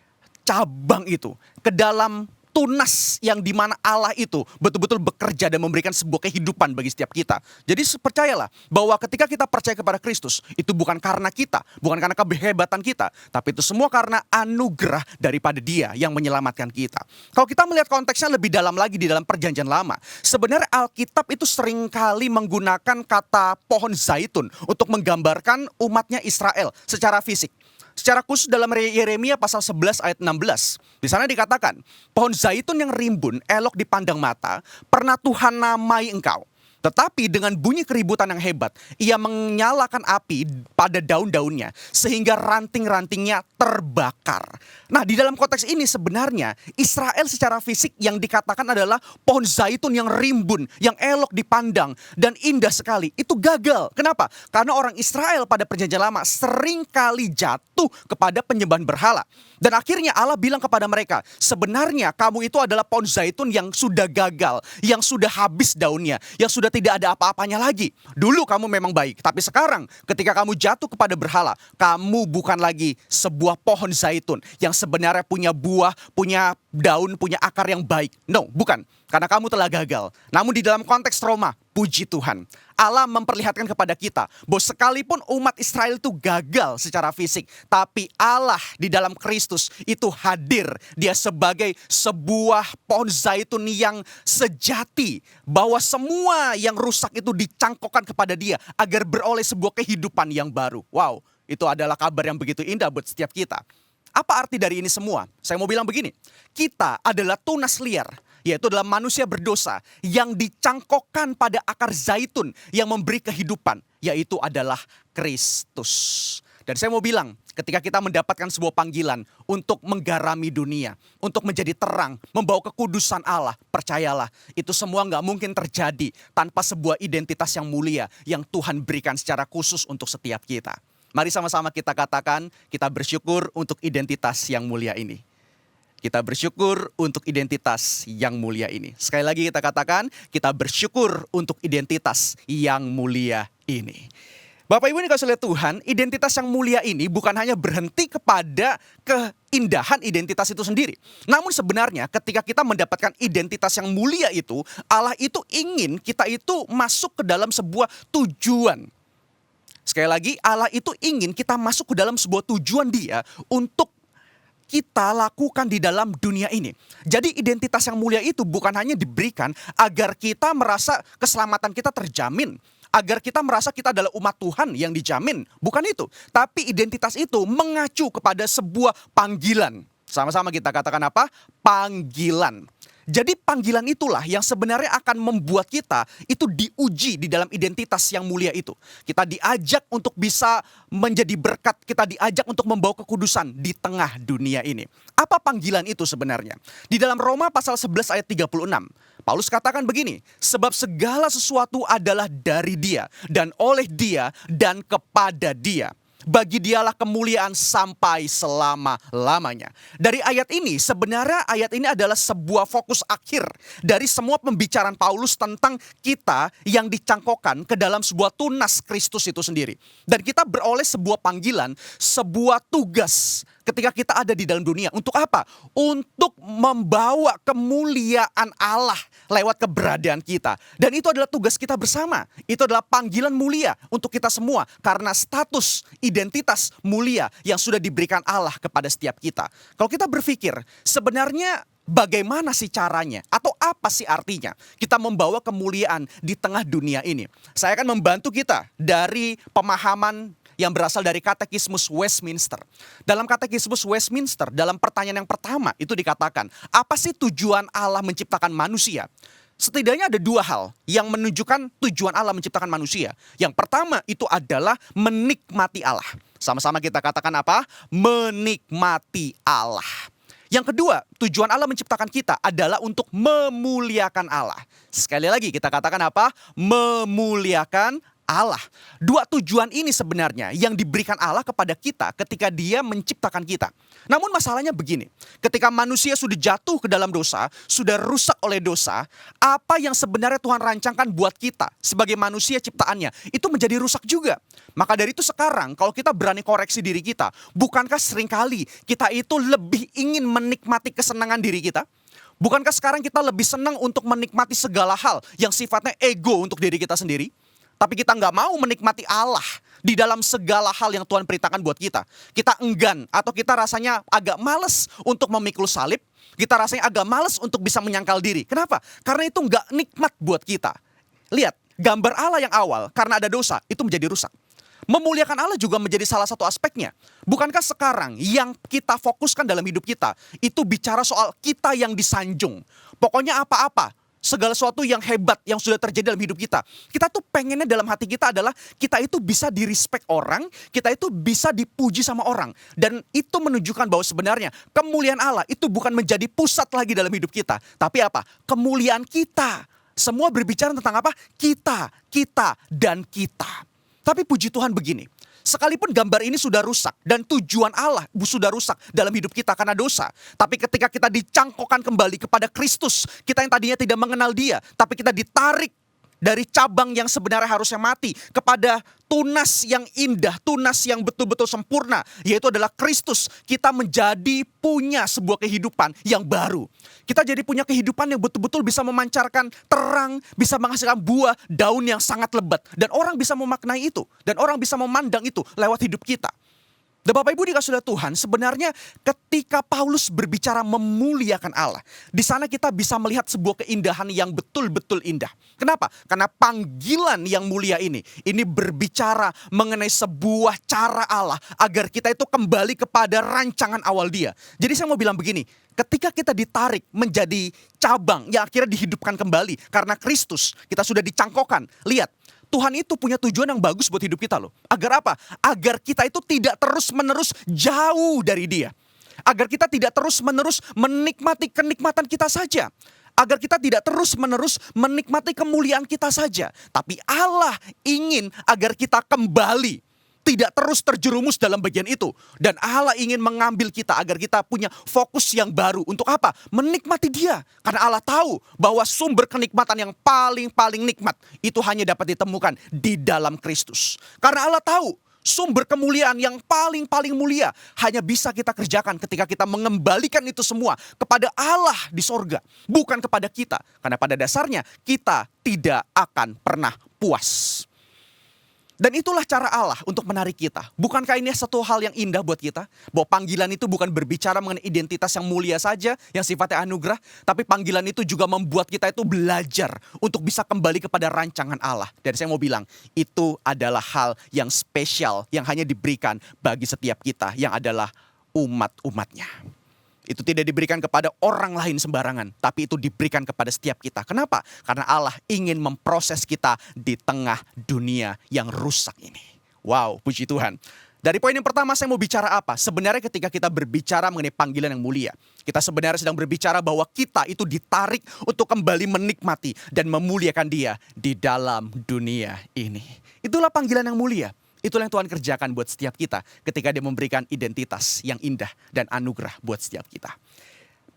cabang itu, ke dalam tunas yang dimana Allah itu betul-betul bekerja dan memberikan sebuah kehidupan bagi setiap kita. Jadi percayalah bahwa ketika kita percaya kepada Kristus, itu bukan karena kita, bukan karena kehebatan kita, tapi itu semua karena anugerah daripada Dia yang menyelamatkan kita. Kalau kita melihat konteksnya lebih dalam lagi di dalam Perjanjian Lama, sebenarnya Alkitab itu seringkali menggunakan kata pohon zaitun untuk menggambarkan umatnya Israel secara fisik. Secara khusus dalam Yeremia pasal 11 ayat 16. Di sana dikatakan, pohon zaitun yang rimbun, elok dipandang mata, pernah Tuhan namai engkau. Tetapi dengan bunyi keributan yang hebat, ia menyalakan api pada daun-daunnya sehingga ranting-rantingnya terbakar. Nah, di dalam konteks ini sebenarnya Israel secara fisik yang dikatakan adalah pohon zaitun yang rimbun, yang elok dipandang dan indah sekali. Itu gagal. Kenapa? Karena orang Israel pada Perjanjian Lama sering kali jatuh kepada penyembahan berhala. Dan akhirnya Allah bilang kepada mereka, sebenarnya kamu itu adalah pohon zaitun yang sudah gagal, yang sudah habis daunnya, yang sudah tidak ada apa-apanya lagi. Dulu kamu memang baik, tapi sekarang ketika kamu jatuh kepada berhala, kamu bukan lagi sebuah pohon zaitun yang sebenarnya punya buah, punya daun, punya akar yang baik. No, bukan. Karena kamu telah gagal. Namun di dalam konteks Roma, puji Tuhan, Allah memperlihatkan kepada kita bahwa sekalipun umat Israel itu gagal secara fisik, tapi Allah di dalam Kristus itu hadir. Dia sebagai sebuah pohon zaitun yang sejati, bahwa semua yang rusak itu dicangkokkan kepada Dia agar beroleh sebuah kehidupan yang baru. Wow, itu adalah kabar yang begitu indah buat setiap kita. Apa arti dari ini semua? Saya mau bilang begini, kita adalah tunas liar, yaitu adalah manusia berdosa yang dicangkokkan pada akar zaitun yang memberi kehidupan, yaitu adalah Kristus. Dan saya mau bilang, ketika kita mendapatkan sebuah panggilan untuk menggarami dunia, untuk menjadi terang, membawa kekudusan Allah, percayalah, itu semua nggak mungkin terjadi tanpa sebuah identitas yang mulia yang Tuhan berikan secara khusus untuk setiap kita. Mari sama-sama kita katakan, kita bersyukur untuk identitas yang mulia ini. Kita bersyukur untuk identitas yang mulia ini. Sekali lagi kita katakan, kita bersyukur untuk identitas yang mulia ini. Bapak Ibu yang dikasihi oleh Tuhan, identitas yang mulia ini bukan hanya berhenti kepada keindahan identitas itu sendiri. Namun sebenarnya ketika kita mendapatkan identitas yang mulia itu, Allah itu ingin kita itu masuk ke dalam sebuah tujuan. Sekali lagi, Allah itu ingin kita masuk ke dalam sebuah tujuan Dia untuk kita lakukan di dalam dunia ini. Jadi identitas yang mulia itu bukan hanya diberikan agar kita merasa keselamatan kita terjamin, agar kita merasa kita adalah umat Tuhan yang dijamin. Bukan itu. Tapi identitas itu mengacu kepada sebuah panggilan. Sama-sama kita katakan apa? Panggilan. Jadi panggilan itulah yang sebenarnya akan membuat kita itu diuji di dalam identitas yang mulia itu. Kita diajak untuk bisa menjadi berkat, kita diajak untuk membawa kekudusan di tengah dunia ini. Apa panggilan itu sebenarnya? Di dalam Roma pasal 11 ayat 36, Paulus katakan begini, sebab segala sesuatu adalah dari Dia, dan oleh Dia, dan kepada Dia. Bagi Dialah kemuliaan sampai selama-lamanya. Dari ayat ini, sebenarnya ayat ini adalah sebuah fokus akhir dari semua pembicaraan Paulus tentang kita yang dicangkokkan ke dalam sebuah tunas Kristus itu sendiri. Dan kita beroleh sebuah panggilan, sebuah tugas ketika kita ada di dalam dunia. Untuk apa? Untuk membawa kemuliaan Allah lewat keberadaan kita. Dan itu adalah tugas kita bersama. Itu adalah panggilan mulia untuk kita semua. Karena status identitas mulia yang sudah diberikan Allah kepada setiap kita. Kalau kita berpikir, sebenarnya bagaimana sih caranya? Atau apa sih artinya kita membawa kemuliaan di tengah dunia ini? Saya akan membantu kita dari pemahaman yang berasal dari Katekismus Westminster. Dalam Katekismus Westminster, dalam pertanyaan yang pertama itu dikatakan, apa sih tujuan Allah menciptakan manusia? Setidaknya ada dua hal yang menunjukkan tujuan Allah menciptakan manusia. Yang pertama itu adalah menikmati Allah. Sama-sama kita katakan apa? Menikmati Allah. Yang kedua, tujuan Allah menciptakan kita adalah untuk memuliakan Allah. Sekali lagi kita katakan apa? Memuliakan Allah. Dua tujuan ini sebenarnya yang diberikan Allah kepada kita ketika Dia menciptakan kita. Namun masalahnya begini, ketika manusia sudah jatuh ke dalam dosa, sudah rusak oleh dosa, apa yang sebenarnya Tuhan rancangkan buat kita sebagai manusia ciptaannya, itu menjadi rusak juga. Maka dari itu sekarang kalau kita berani koreksi diri kita, bukankah seringkali kita itu lebih ingin menikmati kesenangan diri kita? Bukankah sekarang kita lebih senang untuk menikmati segala hal yang sifatnya ego untuk diri kita sendiri? Tapi kita nggak mau menikmati Allah di dalam segala hal yang Tuhan perintahkan buat kita. Kita enggan atau kita rasanya agak males untuk memikul salib. Kita rasanya agak males untuk bisa menyangkal diri. Kenapa? Karena itu nggak nikmat buat kita. Lihat, gambar Allah yang awal karena ada dosa itu menjadi rusak. Memuliakan Allah juga menjadi salah satu aspeknya. Bukankah sekarang yang kita fokuskan dalam hidup kita itu bicara soal kita yang disanjung. Pokoknya apa-apa. Segala sesuatu yang hebat yang sudah terjadi dalam hidup kita. Kita tuh pengennya dalam hati kita adalah kita itu bisa di-respect orang, kita itu bisa dipuji sama orang. Dan itu menunjukkan bahwa sebenarnya kemuliaan Allah itu bukan menjadi pusat lagi dalam hidup kita. Tapi apa? Kemuliaan kita. Semua berbicara tentang apa? Kita, dan kita. Tapi puji Tuhan begini. Sekalipun gambar ini sudah rusak dan tujuan Allah sudah rusak dalam hidup kita karena dosa. Tapi ketika kita dicangkokkan kembali kepada Kristus, kita yang tadinya tidak mengenal Dia, tapi kita ditarik dari cabang yang sebenarnya harusnya mati kepada tunas yang indah, tunas yang betul-betul sempurna, yaitu adalah Kristus. Kita menjadi punya sebuah kehidupan yang baru. Kita jadi punya kehidupan yang betul-betul bisa memancarkan terang, bisa menghasilkan buah, daun yang sangat lebat. Dan orang bisa memaknai itu, dan orang bisa memandang itu lewat hidup kita. Dan Bapak Ibu dikasihi oleh Tuhan, sebenarnya ketika Paulus berbicara memuliakan Allah, di sana kita bisa melihat sebuah keindahan yang betul-betul indah. Kenapa? Karena panggilan yang mulia ini berbicara mengenai sebuah cara Allah agar kita itu kembali kepada rancangan awal Dia. Jadi saya mau bilang begini, ketika kita ditarik menjadi cabang yang akhirnya dihidupkan kembali karena Kristus, kita sudah dicangkokkan. Lihat, Tuhan itu punya tujuan yang bagus buat hidup kita loh. Agar apa? Agar kita itu tidak terus-menerus jauh dari Dia. Agar kita tidak terus-menerus menikmati kenikmatan kita saja. Agar kita tidak terus-menerus menikmati kemuliaan kita saja. Tapi Allah ingin agar kita kembali tidak terus terjerumus dalam bagian itu. Dan Allah ingin mengambil kita agar kita punya fokus yang baru. Untuk apa? Menikmati Dia. Karena Allah tahu bahwa sumber kenikmatan yang paling nikmat itu hanya dapat ditemukan di dalam Kristus. Karena Allah tahu sumber kemuliaan yang paling mulia hanya bisa kita kerjakan ketika kita mengembalikan itu semua kepada Allah di sorga. Bukan kepada kita. Karena pada dasarnya kita tidak akan pernah puas. Dan itulah cara Allah untuk menarik kita. Bukankah ini satu hal yang indah buat kita? Bahwa panggilan itu bukan berbicara mengenai identitas yang mulia saja, yang sifatnya anugerah. Tapi panggilan itu juga membuat kita itu belajar untuk bisa kembali kepada rancangan Allah. Dan saya mau bilang, itu adalah hal yang spesial yang hanya diberikan bagi setiap kita yang adalah umat-umatnya. Itu tidak diberikan kepada orang lain sembarangan, tapi itu diberikan kepada setiap kita. Kenapa? Karena Allah ingin memproses kita di tengah dunia yang rusak ini. Wow, puji Tuhan. Dari poin yang pertama saya mau bicara apa? Sebenarnya ketika kita berbicara mengenai panggilan yang mulia, kita sebenarnya sedang berbicara bahwa kita itu ditarik untuk kembali menikmati dan memuliakan Dia di dalam dunia ini. Itulah panggilan yang mulia. Itulah yang Tuhan kerjakan buat setiap kita ketika Dia memberikan identitas yang indah dan anugerah buat setiap kita.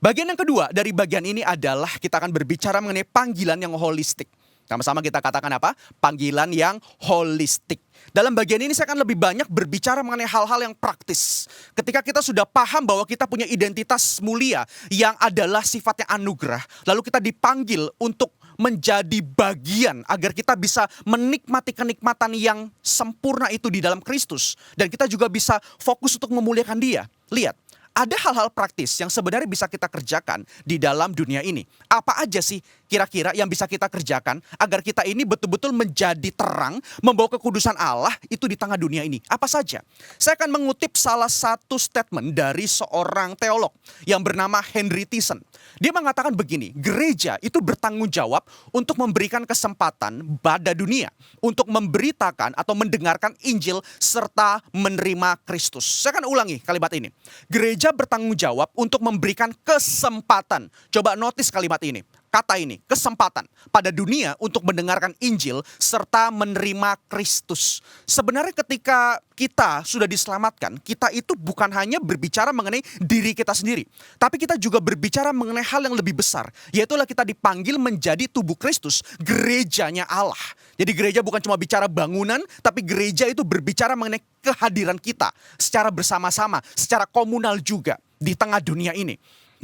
Bagian yang kedua dari bagian ini adalah kita akan berbicara mengenai panggilan yang holistik. Sama-sama kita katakan apa? Panggilan yang holistik. Dalam bagian ini saya akan lebih banyak berbicara mengenai hal-hal yang praktis. Ketika kita sudah paham bahwa kita punya identitas mulia yang adalah sifatnya anugerah, lalu kita dipanggil untuk menjadi bagian agar kita bisa menikmati kenikmatan yang sempurna itu di dalam Kristus. Dan kita juga bisa fokus untuk memuliakan Dia. Lihat, ada hal-hal praktis yang sebenarnya bisa kita kerjakan di dalam dunia ini. Apa aja sih kira-kira yang bisa kita kerjakan agar kita ini betul-betul menjadi terang, membawa kekudusan Allah itu di tengah dunia ini? Apa saja? Saya akan mengutip salah satu statement dari seorang teolog yang bernama Henry Tyson. Dia mengatakan begini, gereja itu bertanggung jawab untuk memberikan kesempatan pada dunia untuk memberitakan atau mendengarkan Injil serta menerima Kristus. Saya akan ulangi kalimat ini. Gereja bertanggung jawab untuk memberikan kesempatan. Coba notice kalimat ini. Kata ini, kesempatan pada dunia untuk mendengarkan Injil serta menerima Kristus. Sebenarnya ketika kita sudah diselamatkan, kita itu bukan hanya berbicara mengenai diri kita sendiri. Tapi kita juga berbicara mengenai hal yang lebih besar. Yaitulah kita dipanggil menjadi tubuh Kristus, gerejanya Allah. Jadi gereja bukan cuma bicara bangunan, tapi gereja itu berbicara mengenai kehadiran kita secara bersama-sama, secara komunal juga di tengah dunia ini.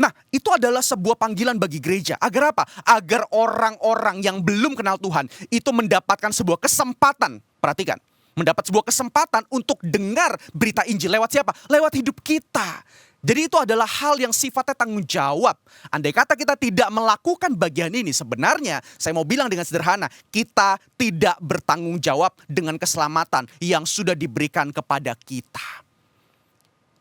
Nah, itu adalah sebuah panggilan bagi gereja. Agar apa? Agar orang-orang yang belum kenal Tuhan itu mendapatkan sebuah kesempatan. Perhatikan, mendapat sebuah kesempatan untuk dengar berita Injil. Lewat siapa? Lewat hidup kita. Jadi itu adalah hal yang sifatnya tanggung jawab. Andai kata kita tidak melakukan bagian ini, sebenarnya saya mau bilang dengan sederhana, kita tidak bertanggung jawab dengan keselamatan yang sudah diberikan kepada kita.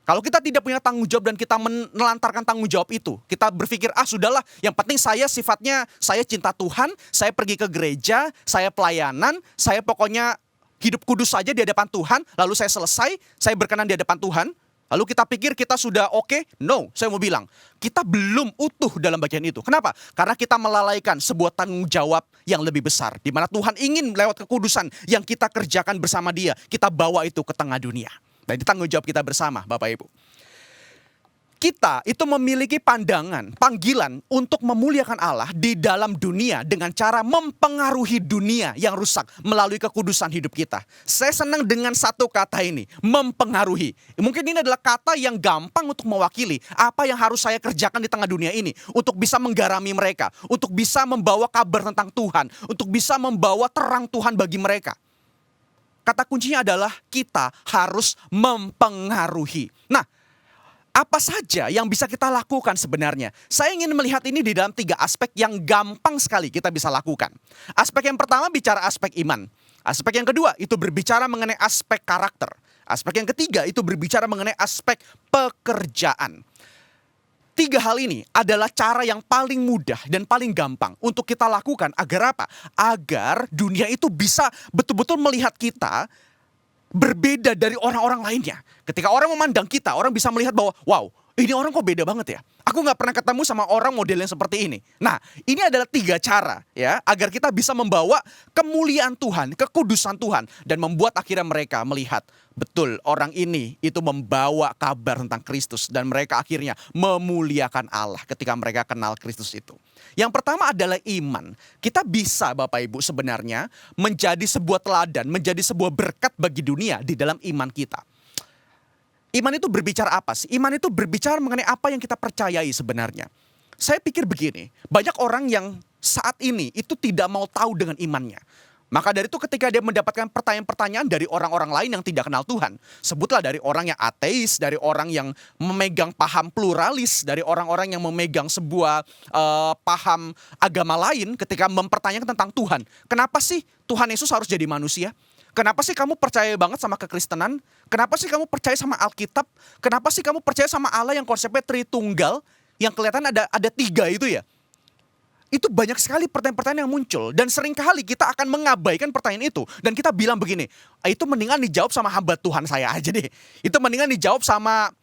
Kalau kita tidak punya tanggung jawab dan kita menelantarkan tanggung jawab itu, kita berpikir, sudahlah, yang penting saya sifatnya, saya cinta Tuhan, saya pergi ke gereja, saya pelayanan, saya pokoknya hidup kudus saja di hadapan Tuhan, lalu saya selesai, saya berkenan di hadapan Tuhan, lalu kita pikir kita sudah oke? No, saya mau bilang, kita belum utuh dalam bagian itu. Kenapa? Karena kita melalaikan sebuah tanggung jawab yang lebih besar, di mana Tuhan ingin lewat kekudusan yang kita kerjakan bersama Dia, kita bawa itu ke tengah dunia. Dan itu tanggung jawab kita bersama, Bapak Ibu. Kita itu memiliki pandangan, panggilan untuk memuliakan Allah di dalam dunia dengan cara mempengaruhi dunia yang rusak melalui kekudusan hidup kita. Saya senang dengan satu kata ini, mempengaruhi. Mungkin ini adalah kata yang gampang untuk mewakili apa yang harus saya kerjakan di tengah dunia ini. Untuk bisa menggarami mereka, untuk bisa membawa kabar tentang Tuhan, untuk bisa membawa terang Tuhan bagi mereka. Kata kuncinya adalah kita harus mempengaruhi. Nah, apa saja yang bisa kita lakukan sebenarnya? Saya ingin melihat ini di dalam 3 aspek yang gampang sekali kita bisa lakukan. Aspek yang pertama bicara aspek iman. Aspek yang kedua itu berbicara mengenai aspek karakter. Aspek yang ketiga itu berbicara mengenai aspek pekerjaan. 3 hal ini adalah cara yang paling mudah dan paling gampang untuk kita lakukan agar apa? Agar dunia itu bisa betul-betul melihat kita berbeda dari orang-orang lainnya. Ketika orang memandang kita, orang bisa melihat bahwa wow, ini orang kok beda banget ya. Aku nggak pernah ketemu sama orang model yang seperti ini. Nah, ini adalah 3 cara ya agar kita bisa membawa kemuliaan Tuhan, kekudusan Tuhan, dan membuat akhirnya mereka melihat betul orang ini itu membawa kabar tentang Kristus, dan mereka akhirnya memuliakan Allah ketika mereka kenal Kristus itu. Yang pertama adalah iman. Kita bisa Bapak Ibu sebenarnya menjadi sebuah teladan, menjadi sebuah berkat bagi dunia di dalam iman kita. Iman itu berbicara apa sih? Iman itu berbicara mengenai apa yang kita percayai sebenarnya. Saya pikir begini, banyak orang yang saat ini itu tidak mau tahu dengan imannya. Maka dari itu ketika dia mendapatkan pertanyaan-pertanyaan dari orang-orang lain yang tidak kenal Tuhan. Sebutlah dari orang yang ateis, dari orang yang memegang paham pluralis, dari orang-orang yang memegang sebuah paham agama lain ketika mempertanyakan tentang Tuhan. Kenapa sih Tuhan Yesus harus jadi manusia? Kenapa sih kamu percaya banget sama kekristenan? Kenapa sih kamu percaya sama Alkitab? Kenapa sih kamu percaya sama Allah yang konsepnya Tritunggal? Yang kelihatan ada 3 itu ya? Itu banyak sekali pertanyaan-pertanyaan yang muncul. Dan seringkali kita akan mengabaikan pertanyaan itu. Dan kita bilang begini, itu mendingan dijawab sama hamba Tuhan saya aja deh. Itu mendingan dijawab sama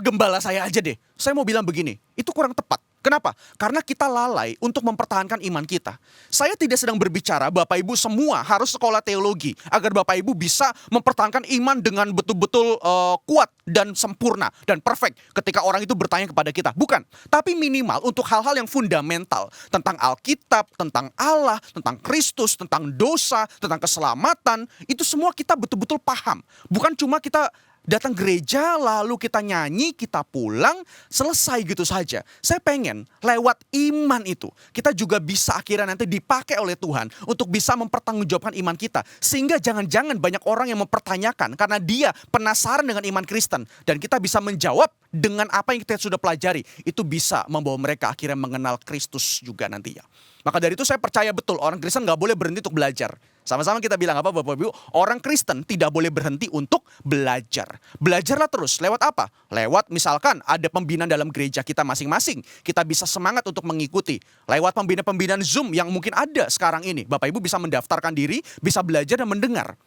gembala saya aja deh. Saya mau bilang begini, itu kurang tepat. Kenapa? Karena kita lalai untuk mempertahankan iman kita. Saya tidak sedang berbicara Bapak Ibu semua harus sekolah teologi agar Bapak Ibu bisa mempertahankan iman dengan betul-betul kuat dan sempurna dan perfect ketika orang itu bertanya kepada kita. Bukan. Tapi minimal untuk hal-hal yang fundamental tentang Alkitab, tentang Allah, tentang Kristus, tentang dosa, tentang keselamatan, itu semua kita betul-betul paham. Bukan cuma kita datang gereja, lalu kita nyanyi, kita pulang, selesai gitu saja. Saya pengen lewat iman itu, kita juga bisa akhirnya nanti dipakai oleh Tuhan untuk bisa mempertanggungjawabkan iman kita. Sehingga jangan-jangan banyak orang yang mempertanyakan karena dia penasaran dengan iman Kristen. Dan kita bisa menjawab dengan apa yang kita sudah pelajari. Itu bisa membawa mereka akhirnya mengenal Kristus juga nantinya. Maka dari itu saya percaya betul orang Kristen gak boleh berhenti untuk belajar. Sama-sama kita bilang apa Bapak Ibu? Orang Kristen tidak boleh berhenti untuk belajar. Belajarlah terus. Lewat apa? Lewat misalkan ada pembinaan dalam gereja kita masing-masing. Kita bisa semangat untuk mengikuti. Lewat pembinaan-pembinaan Zoom yang mungkin ada sekarang ini. Bapak Ibu bisa mendaftarkan diri, bisa belajar dan mendengar.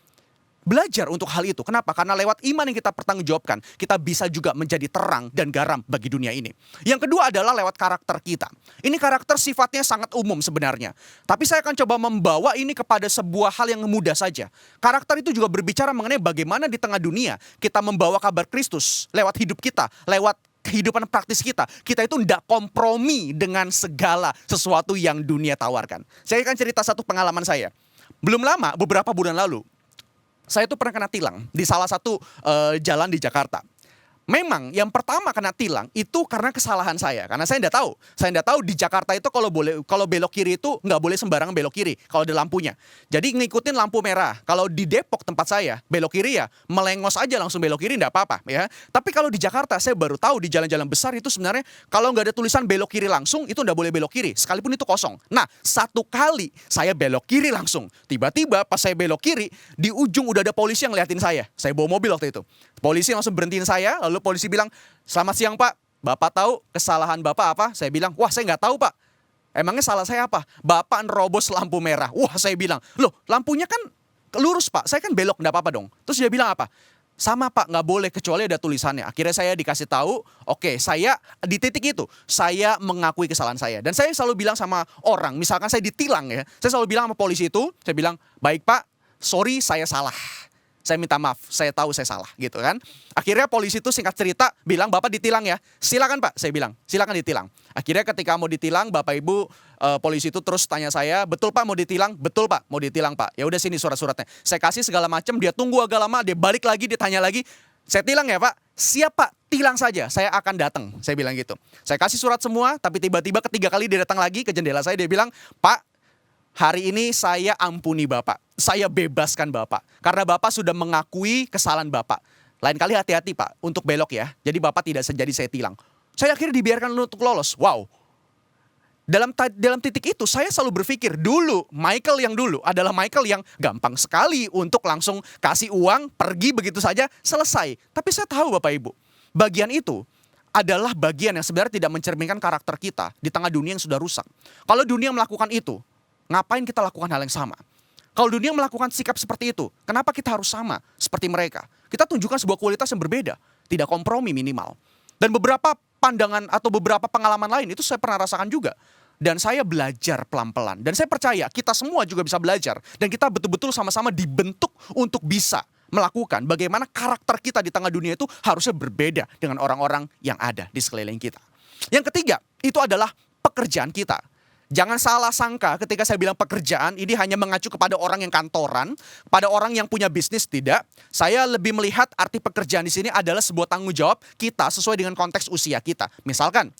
Belajar untuk hal itu. Kenapa? Karena lewat iman yang kita pertanggungjawabkan, kita bisa juga menjadi terang dan garam bagi dunia ini. Yang kedua adalah lewat karakter kita. Ini karakter sifatnya sangat umum sebenarnya. Tapi saya akan coba membawa ini kepada sebuah hal yang mudah saja. Karakter itu juga berbicara mengenai bagaimana di tengah dunia kita membawa kabar Kristus lewat hidup kita, lewat kehidupan praktis kita. Kita itu tidak kompromi dengan segala sesuatu yang dunia tawarkan. Saya akan cerita satu pengalaman saya. Belum lama, beberapa bulan lalu, saya tuh pernah kena tilang di salah satu jalan di Jakarta. Memang yang pertama kena tilang itu karena kesalahan saya. Karena saya tidak tahu. Saya tidak tahu di Jakarta itu kalau belok kiri itu nggak boleh sembarangan belok kiri kalau ada lampunya. Jadi ngikutin lampu merah. Kalau di Depok tempat saya belok kiri ya melengos aja langsung belok kiri nggak apa-apa ya. Tapi kalau di Jakarta saya baru tahu di jalan-jalan besar itu sebenarnya kalau nggak ada tulisan belok kiri langsung itu nggak boleh belok kiri. Sekalipun itu kosong. Nah satu kali saya belok kiri langsung. Tiba-tiba pas saya belok kiri di ujung udah ada polisi yang ngeliatin saya. Saya bawa mobil waktu itu. Polisi langsung berhentiin saya. Lalu polisi bilang, "Selamat siang Pak, Bapak tahu kesalahan Bapak apa?" Saya bilang, "Wah saya nggak tahu Pak." "Emangnya salah saya apa?" "Bapak nerobos lampu merah." Wah saya bilang, "Loh lampunya kan lurus Pak, saya kan belok nggak apa-apa dong." Terus dia bilang apa? "Sama Pak, nggak boleh kecuali ada tulisannya." Akhirnya saya dikasih tahu, oke saya di titik itu, saya mengakui kesalahan saya. Dan saya selalu bilang sama orang, misalkan saya ditilang ya, saya selalu bilang sama polisi itu, saya bilang, "Baik Pak, sorry saya salah. Saya minta maaf, saya tahu saya salah," gitu kan. Akhirnya polisi itu singkat cerita bilang, "Bapak ditilang ya." "Silakan Pak," saya bilang, "silakan ditilang." Akhirnya ketika mau ditilang, Bapak Ibu polisi itu terus tanya saya, "Betul Pak mau ditilang?" "Betul Pak, mau ditilang Pak." "Ya udah sini surat-suratnya." Saya kasih segala macam, dia tunggu agak lama, dia balik lagi, dia tanya lagi, "Saya tilang ya Pak?" "Siap Pak, tilang saja, saya akan datang." Saya bilang gitu. Saya kasih surat semua, tapi tiba-tiba ketiga kali dia datang lagi ke jendela saya, dia bilang, "Pak, hari ini saya ampuni Bapak. Saya bebaskan Bapak. Karena Bapak sudah mengakui kesalahan Bapak. Lain kali hati-hati Pak untuk belok ya. Jadi Bapak tidak jadi saya tilang." Saya akhirnya dibiarkan untuk lolos. Wow. Dalam titik itu saya selalu berpikir dulu Michael yang dulu adalah Michael yang gampang sekali untuk langsung kasih uang, pergi begitu saja, selesai. Tapi saya tahu Bapak Ibu, bagian itu adalah bagian yang sebenarnya tidak mencerminkan karakter kita di tengah dunia yang sudah rusak. Kalau dunia melakukan itu, ngapain kita lakukan hal yang sama? Kalau dunia melakukan sikap seperti itu, kenapa kita harus sama seperti mereka? Kita tunjukkan sebuah kualitas yang berbeda, tidak kompromi minimal. Dan beberapa pandangan atau beberapa pengalaman lain itu saya pernah rasakan juga. Dan saya belajar pelan-pelan. Dan saya percaya kita semua juga bisa belajar. Dan kita betul-betul sama-sama dibentuk untuk bisa melakukan bagaimana karakter kita di tengah dunia itu harusnya berbeda dengan orang-orang yang ada di sekeliling kita. Yang ketiga, itu adalah pekerjaan kita. Jangan salah sangka ketika saya bilang pekerjaan, ini hanya mengacu kepada orang yang kantoran, pada orang yang punya bisnis, tidak. Saya lebih melihat arti pekerjaan di sini adalah sebuah tanggung jawab kita sesuai dengan konteks usia kita. Misalkan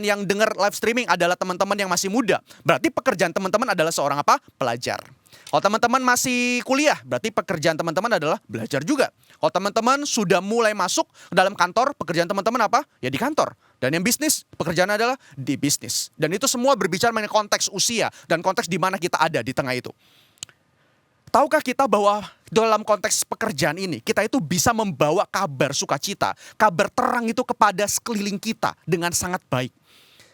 yang dengar live streaming adalah teman-teman yang masih muda, berarti pekerjaan teman-teman adalah seorang apa? Pelajar. Kalau teman-teman masih kuliah, berarti pekerjaan teman-teman adalah belajar juga. Kalau teman-teman sudah mulai masuk ke dalam kantor, pekerjaan teman-teman apa? Ya di kantor. Dan yang bisnis, pekerjaan adalah di bisnis. Dan itu semua berbicara mengenai konteks usia dan konteks di mana kita ada di tengah itu. Tahukah kita bahwa dalam konteks pekerjaan ini, kita itu bisa membawa kabar sukacita, kabar terang itu kepada sekeliling kita dengan sangat baik.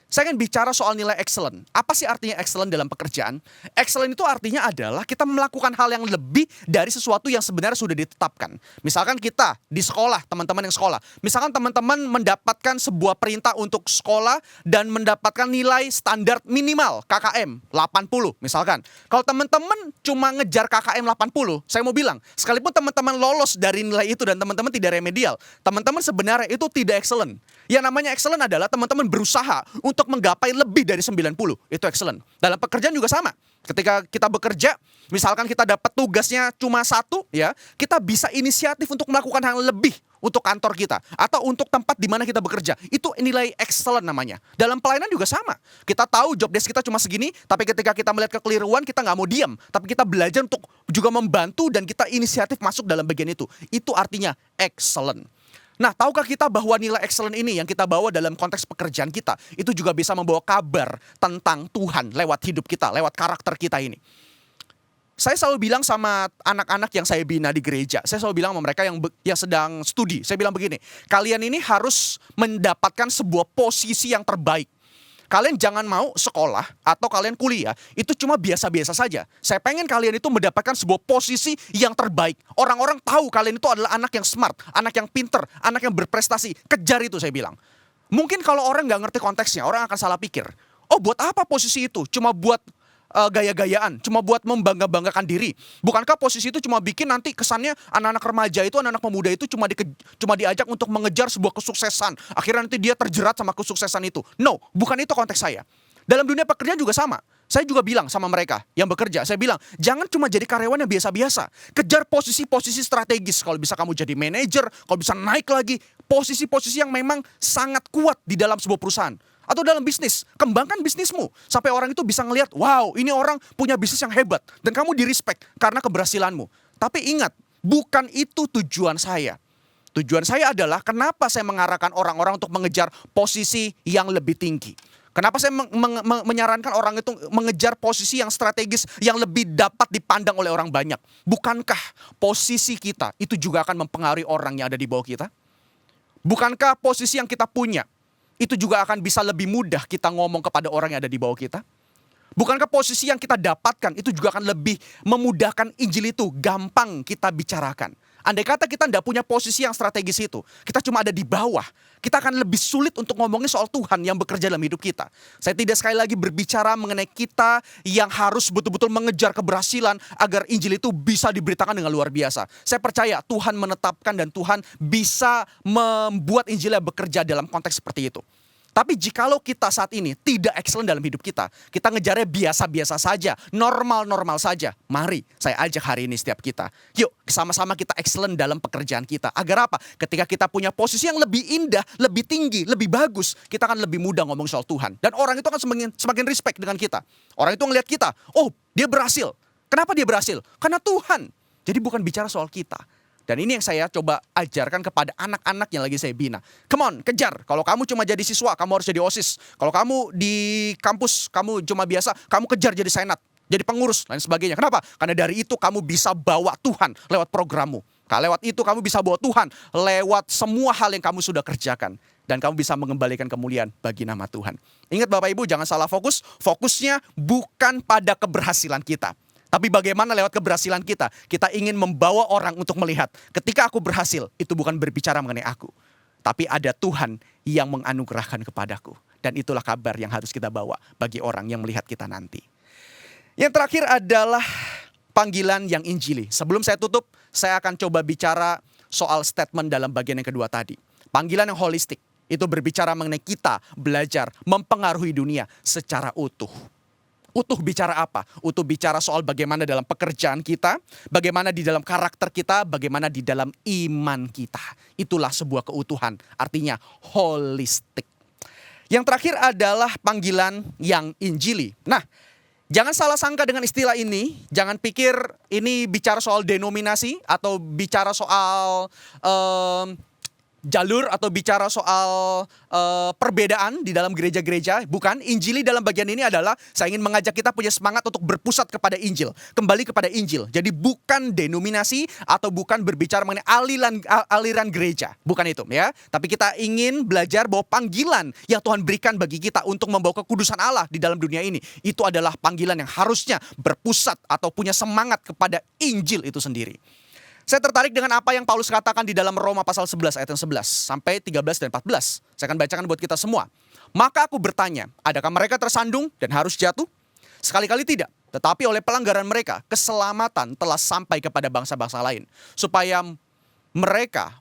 Saya ingin bicara soal nilai excellent. Apa sih artinya excellent dalam pekerjaan? Excellent itu artinya adalah kita melakukan hal yang lebih dari sesuatu yang sebenarnya sudah ditetapkan. Misalkan kita di sekolah, teman-teman yang sekolah. Misalkan teman-teman mendapatkan sebuah perintah untuk sekolah dan mendapatkan nilai standar minimal KKM 80 misalkan. Kalau teman-teman cuma ngejar KKM 80, saya mau bilang, sekalipun teman-teman lolos dari nilai itu dan teman-teman tidak remedial, teman-teman sebenarnya itu tidak excellent. Yang namanya excellent adalah teman-teman berusaha untuk menggapai lebih dari 90. Itu excellent. Dalam pekerjaan juga sama. Ketika kita bekerja, misalkan kita dapat tugasnya cuma satu, ya, kita bisa inisiatif untuk melakukan hal lebih untuk kantor kita atau untuk tempat di mana kita bekerja. Itu nilai excellent namanya. Dalam pelayanan juga sama. Kita tahu job desk kita cuma segini, tapi ketika kita melihat kekeliruan, kita nggak mau diam. Tapi kita belajar untuk juga membantu dan kita inisiatif masuk dalam bagian itu. Itu artinya excellent. Nah, tahukah kita bahwa nilai excellent ini yang kita bawa dalam konteks pekerjaan kita, itu juga bisa membawa kabar tentang Tuhan lewat hidup kita, lewat karakter kita ini. Saya selalu bilang sama anak-anak yang saya bina di gereja, saya selalu bilang sama mereka yang sedang studi, saya bilang begini, kalian ini harus mendapatkan sebuah posisi yang terbaik. Kalian jangan mau sekolah atau kalian kuliah itu cuma biasa-biasa saja. Saya pengen kalian itu mendapatkan sebuah posisi yang terbaik. Orang-orang tahu kalian itu adalah anak yang smart, anak yang pinter, anak yang berprestasi. Kejar itu saya bilang. Mungkin kalau orang nggak ngerti konteksnya, orang akan salah pikir. Oh, buat apa posisi itu? Cuma buat gaya-gayaan, cuma buat membangga-banggakan diri. Bukankah posisi itu cuma bikin nanti kesannya anak-anak remaja itu, anak-anak pemuda itu cuma diajak untuk mengejar sebuah kesuksesan. Akhirnya nanti dia terjerat sama kesuksesan itu. No, bukan itu konteks saya. Dalam dunia pekerjaan juga sama. Saya juga bilang sama mereka yang bekerja, saya bilang, jangan cuma jadi karyawan yang biasa-biasa. Kejar posisi-posisi strategis. Kalau bisa kamu jadi manajer, kalau bisa naik lagi, posisi-posisi yang memang sangat kuat di dalam sebuah perusahaan. Atau dalam bisnis, kembangkan bisnismu. Sampai orang itu bisa ngelihat, wow, ini orang punya bisnis yang hebat. Dan kamu di-respect karena keberhasilanmu. Tapi ingat, bukan itu tujuan saya. Tujuan saya adalah kenapa saya mengarahkan orang-orang untuk mengejar posisi yang lebih tinggi. Kenapa saya menyarankan orang itu mengejar posisi yang strategis, yang lebih dapat dipandang oleh orang banyak. Bukankah posisi kita itu juga akan mempengaruhi orang yang ada di bawah kita? Bukankah posisi yang kita punya itu juga akan bisa lebih mudah kita ngomong kepada orang yang ada di bawah kita? Bukankah posisi yang kita dapatkan itu juga akan lebih memudahkan Injil itu gampang kita bicarakan? Andai kata kita tidak punya posisi yang strategis itu, kita cuma ada di bawah, kita akan lebih sulit untuk ngomongin soal Tuhan yang bekerja dalam hidup kita. Saya tidak sekali lagi berbicara mengenai kita yang harus betul-betul mengejar keberhasilan agar Injil itu bisa diberitakan dengan luar biasa. Saya percaya Tuhan menetapkan dan Tuhan bisa membuat Injilnya bekerja dalam konteks seperti itu. Tapi jikalau kita saat ini tidak excellent dalam hidup kita ngejarnya biasa-biasa saja, normal-normal saja. Mari saya ajak hari ini setiap kita. Yuk sama-sama kita excellent dalam pekerjaan kita. Agar apa? Ketika kita punya posisi yang lebih indah, lebih tinggi, lebih bagus, kita akan lebih mudah ngomong soal Tuhan. Dan orang itu akan semakin respect dengan kita. Orang itu ngelihat kita, oh dia berhasil. Kenapa dia berhasil? Karena Tuhan. Jadi bukan bicara soal kita. Dan ini yang saya coba ajarkan kepada anak-anak yang lagi saya bina. Come on, kejar. Kalau kamu cuma jadi siswa, kamu harus jadi OSIS. Kalau kamu di kampus, kamu cuma biasa, kamu kejar jadi senat, jadi pengurus, lain sebagainya. Kenapa? Karena dari itu kamu bisa bawa Tuhan lewat programmu. Lewat itu kamu bisa bawa Tuhan lewat semua hal yang kamu sudah kerjakan. Dan kamu bisa mengembalikan kemuliaan bagi nama Tuhan. Ingat Bapak Ibu, jangan salah fokus. Fokusnya bukan pada keberhasilan kita. Tapi bagaimana lewat keberhasilan kita ingin membawa orang untuk melihat ketika aku berhasil, itu bukan berbicara mengenai aku. tapi ada Tuhan yang menganugerahkan kepadaku. Dan itulah kabar yang harus kita bawa bagi orang yang melihat kita nanti. Yang terakhir adalah panggilan yang injili. Sebelum saya tutup, saya akan coba bicara soal statement dalam bagian yang kedua tadi. Panggilan yang holistik, itu berbicara mengenai kita belajar mempengaruhi dunia secara utuh. Utuh bicara apa? Utuh bicara soal bagaimana dalam pekerjaan kita, bagaimana di dalam karakter kita, bagaimana di dalam iman kita. Itulah sebuah keutuhan, artinya holistik. Yang terakhir adalah panggilan yang injili. Nah, jangan salah sangka dengan istilah ini. Jangan pikir ini bicara soal denominasi atau bicara soal jalur atau bicara soal perbedaan di dalam gereja-gereja. Bukan, Injili dalam bagian ini adalah saya ingin mengajak kita punya semangat untuk berpusat kepada Injil. Kembali kepada Injil. Jadi bukan denominasi atau bukan berbicara mengenai aliran gereja. Bukan itu ya. Tapi kita ingin belajar bahwa panggilan yang Tuhan berikan bagi kita untuk membawa kekudusan Allah di dalam dunia ini. Itu adalah panggilan yang harusnya berpusat atau punya semangat kepada Injil itu sendiri. Saya tertarik dengan apa yang Paulus katakan di dalam Roma pasal 11 ayat yang 11 sampai 13 dan 14. Saya akan bacakan buat kita semua. Maka aku bertanya, adakah mereka tersandung dan harus jatuh? Sekali-kali tidak. Tetapi oleh pelanggaran mereka, keselamatan telah sampai kepada bangsa-bangsa lain. Supaya mereka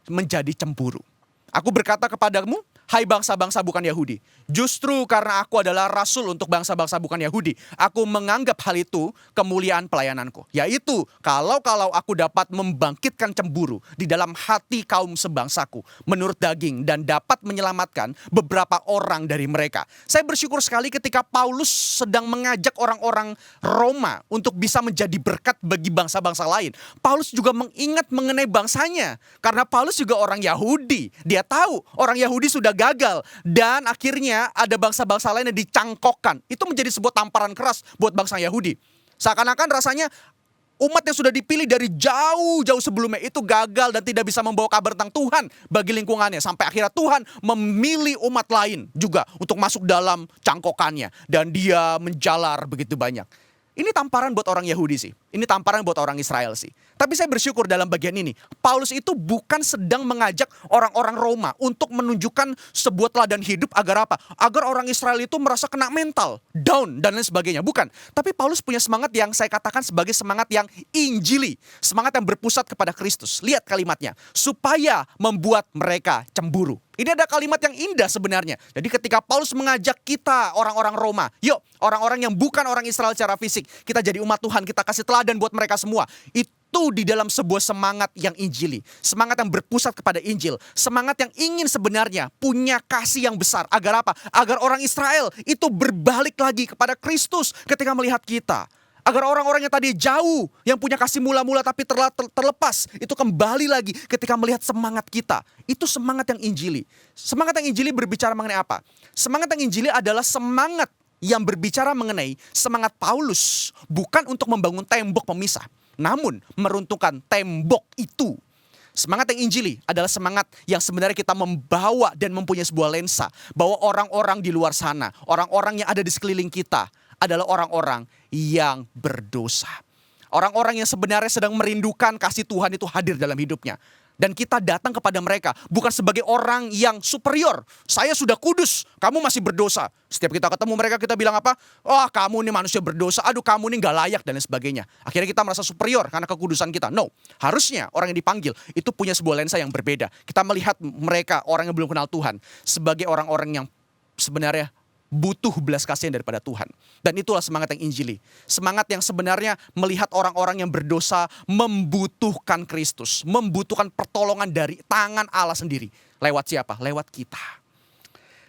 menjadi cemburu. Aku berkata kepadamu, hai bangsa-bangsa bukan Yahudi. Justru karena aku adalah rasul untuk bangsa-bangsa bukan Yahudi. Aku menganggap hal itu kemuliaan pelayananku. Yaitu kalau aku dapat membangkitkan cemburu di dalam hati kaum sebangsaku. Menurut daging dan dapat menyelamatkan beberapa orang dari mereka. Saya bersyukur sekali ketika Paulus sedang mengajak orang-orang Roma untuk bisa menjadi berkat bagi bangsa-bangsa lain. Paulus juga mengingat mengenai bangsanya. Karena Paulus juga orang Yahudi. Dia tahu orang Yahudi sudah gagal dan akhirnya ada bangsa-bangsa lain yang dicangkokkan. Itu menjadi sebuah tamparan keras buat bangsa Yahudi. Seakan-akan rasanya umat yang sudah dipilih dari jauh-jauh sebelumnya itu gagal dan tidak bisa membawa kabar tentang Tuhan bagi lingkungannya. Sampai akhirnya Tuhan memilih umat lain juga untuk masuk dalam cangkokannya. Dan dia menjalar begitu banyak. Ini tamparan buat orang Yahudi sih. Ini tamparan buat orang Israel sih. Tapi saya bersyukur dalam bagian ini. Paulus itu bukan sedang mengajak orang-orang Roma untuk menunjukkan sebuah teladan hidup agar apa? Agar orang Israel itu merasa kena mental, down dan lain sebagainya. Bukan. Tapi Paulus punya semangat yang saya katakan sebagai semangat yang injili. Semangat yang berpusat kepada Kristus. Lihat kalimatnya. Supaya membuat mereka cemburu. Ini ada kalimat yang indah sebenarnya. Jadi ketika Paulus mengajak kita orang-orang Roma. Yuk orang-orang yang bukan orang Israel secara fisik. Kita jadi umat Tuhan. Kita kasih teladan buat mereka semua. Itu di dalam sebuah semangat yang injili. Semangat yang berpusat kepada Injil. Semangat yang ingin sebenarnya punya kasih yang besar. Agar apa? Agar orang Israel itu berbalik lagi kepada Kristus ketika melihat kita. Agar orang-orang yang tadi jauh, yang punya kasih mula-mula tapi terlepas, itu kembali lagi ketika melihat semangat kita. Itu semangat yang injili. Semangat yang injili berbicara mengenai apa? Semangat yang injili adalah semangat yang berbicara mengenai semangat Paulus. Bukan untuk membangun tembok pemisah, namun meruntuhkan tembok itu. Semangat yang injili adalah semangat yang sebenarnya kita membawa dan mempunyai sebuah lensa. Bahwa orang-orang di luar sana, orang-orang yang ada di sekeliling kita adalah orang-orang yang berdosa. Orang-orang yang sebenarnya sedang merindukan kasih Tuhan itu hadir dalam hidupnya. Dan kita datang kepada mereka bukan sebagai orang yang superior. Saya sudah kudus, kamu masih berdosa. Setiap kita ketemu mereka kita bilang apa? Oh kamu ini manusia berdosa, aduh kamu ini gak layak dan lain sebagainya. Akhirnya kita merasa superior karena kekudusan kita. No, harusnya orang yang dipanggil itu punya sebuah lensa yang berbeda. Kita melihat mereka orang yang belum kenal Tuhan sebagai orang-orang yang sebenarnya butuh belas kasihan daripada Tuhan. Dan itulah semangat yang injili. Semangat yang sebenarnya melihat orang-orang yang berdosa membutuhkan Kristus. Membutuhkan pertolongan dari tangan Allah sendiri. Lewat siapa? Lewat kita.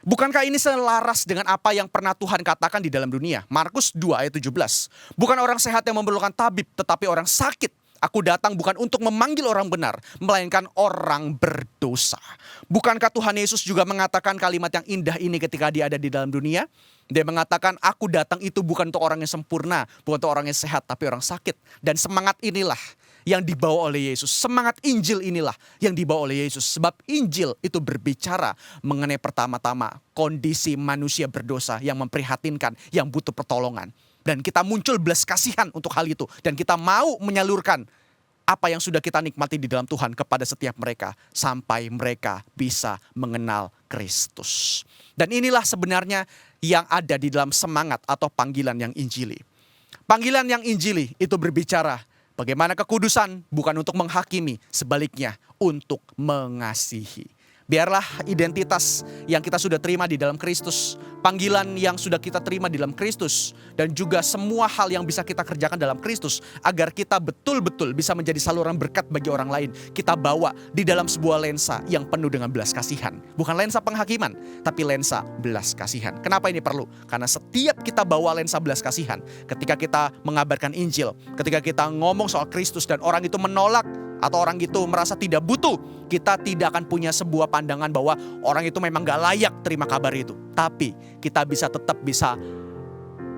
Bukankah ini selaras dengan apa yang pernah Tuhan katakan di dalam dunia? Markus 2 ayat 17. Bukan orang sehat yang memerlukan tabib, tetapi orang sakit. Aku datang bukan untuk memanggil orang benar, melainkan orang berdosa. Bukankah Tuhan Yesus juga mengatakan kalimat yang indah ini ketika dia ada di dalam dunia? Dia mengatakan, aku datang itu bukan untuk orang yang sempurna, bukan untuk orang yang sehat, tapi orang sakit. Dan semangat inilah yang dibawa oleh Yesus. Semangat Injil inilah yang dibawa oleh Yesus. Sebab Injil itu berbicara mengenai pertama-tama kondisi manusia berdosa yang memprihatinkan, yang butuh pertolongan. Dan kita muncul belas kasihan untuk hal itu. Dan kita mau menyalurkan apa yang sudah kita nikmati di dalam Tuhan kepada setiap mereka sampai mereka bisa mengenal Kristus. Dan inilah sebenarnya yang ada di dalam semangat atau panggilan yang Injili. Panggilan yang Injili itu berbicara bagaimana kekudusan bukan untuk menghakimi, sebaliknya untuk mengasihi. Biarlah identitas yang kita sudah terima di dalam Kristus, panggilan yang sudah kita terima di dalam Kristus, dan juga semua hal yang bisa kita kerjakan dalam Kristus, agar kita betul-betul bisa menjadi saluran berkat bagi orang lain, kita bawa di dalam sebuah lensa yang penuh dengan belas kasihan. Bukan lensa penghakiman, tapi lensa belas kasihan. Kenapa ini perlu? Karena setiap kita bawa lensa belas kasihan, ketika kita mengabarkan Injil, ketika kita ngomong soal Kristus dan orang itu menolak, atau orang itu merasa tidak butuh, kita tidak akan punya sebuah pandangan bahwa orang itu memang gak layak terima kabar itu. Tapi kita tetap bisa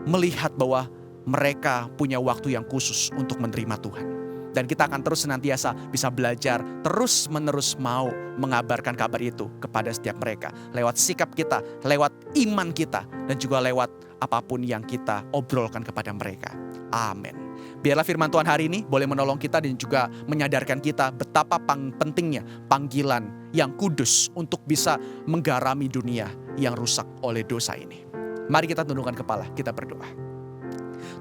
melihat bahwa mereka punya waktu yang khusus untuk menerima Tuhan. Dan kita akan terus senantiasa bisa belajar, terus menerus mau mengabarkan kabar itu kepada setiap mereka. Lewat sikap kita, lewat iman kita, dan juga lewat apapun yang kita obrolkan kepada mereka. Amin. Biarlah firman Tuhan hari ini boleh menolong kita dan juga menyadarkan kita betapa pentingnya panggilan yang kudus untuk bisa menggarami dunia yang rusak oleh dosa ini. Mari kita tundukkan kepala, kita berdoa.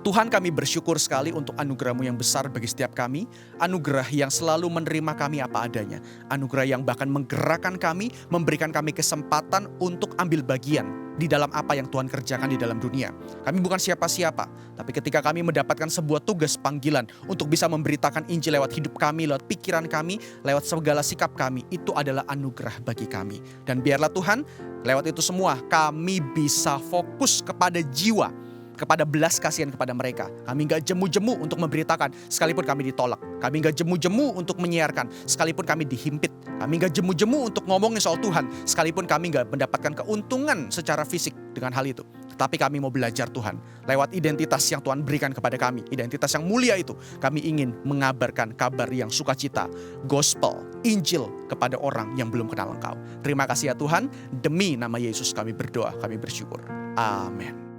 Tuhan, kami bersyukur sekali untuk anugerah-Mu yang besar bagi setiap kami. Anugerah yang selalu menerima kami apa adanya. Anugerah yang bahkan menggerakkan kami, memberikan kami kesempatan untuk ambil bagian di dalam apa yang Tuhan kerjakan di dalam dunia. Kami bukan siapa-siapa, tapi ketika kami mendapatkan sebuah tugas panggilan untuk bisa memberitakan Injil lewat hidup kami, lewat pikiran kami, lewat segala sikap kami, itu adalah anugerah bagi kami. Dan biarlah Tuhan, lewat itu semua kami bisa fokus kepada jiwa, kepada belas kasihan kepada mereka. Kami gak jemu-jemu untuk memberitakan sekalipun kami ditolak. Kami gak jemu-jemu untuk menyiarkan sekalipun kami dihimpit. Kami gak jemu-jemu untuk ngomongin soal Tuhan sekalipun kami gak mendapatkan keuntungan secara fisik dengan hal itu. Tetapi kami mau belajar Tuhan lewat identitas yang Tuhan berikan kepada kami. Identitas yang mulia itu. Kami ingin mengabarkan kabar yang sukacita, gospel, Injil kepada orang yang belum kenal Engkau. Terima kasih ya Tuhan. Demi nama Yesus kami berdoa, kami bersyukur. Amin.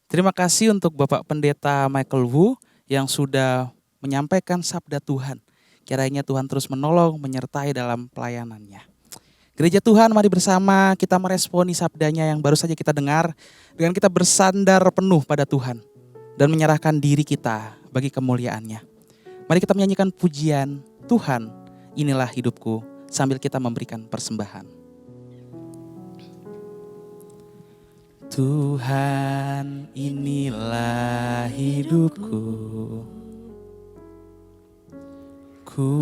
Terima kasih untuk Bapak Pendeta Michael Wu yang sudah menyampaikan sabda Tuhan. Kiranya Tuhan terus menolong, menyertai dalam pelayanannya. Gereja Tuhan, mari bersama kita meresponi sabdanya yang baru saja kita dengar dengan kita bersandar penuh pada Tuhan dan menyerahkan diri kita bagi kemuliaannya. Mari kita menyanyikan pujian Tuhan, inilah hidupku, sambil kita memberikan persembahan. Tuhan, inilah hidupku, ku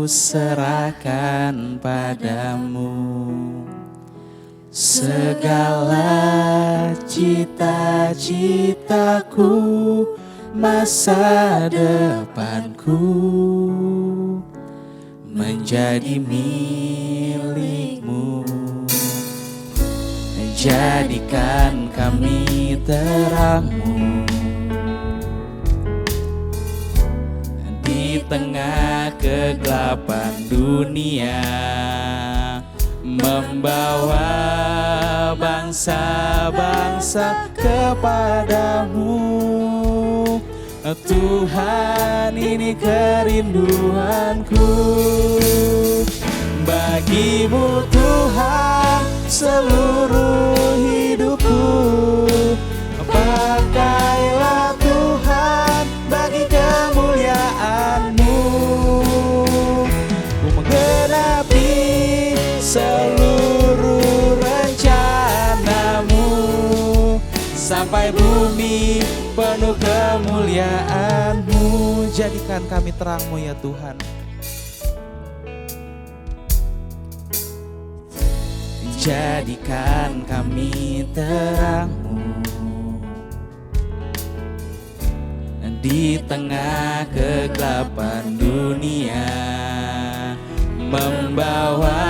serahkan padamu segala cita-citaku, masa depanku menjadi milikmu. Jadikan kami terang-Mu di tengah kegelapan dunia, membawa bangsa-bangsa kepadamu. Tuhan, ini kerinduanku, bagi-Mu Tuhan seluruh hidupku. Pakailah Tuhan bagi kemuliaan-Mu, ku menggenapi seluruh rencana-Mu, sampai bumi penuh kemuliaan-Mu. Jadikan kami terang-Mu ya Tuhan. Jadikan kami terang-Mu di tengah kegelapan dunia, membawa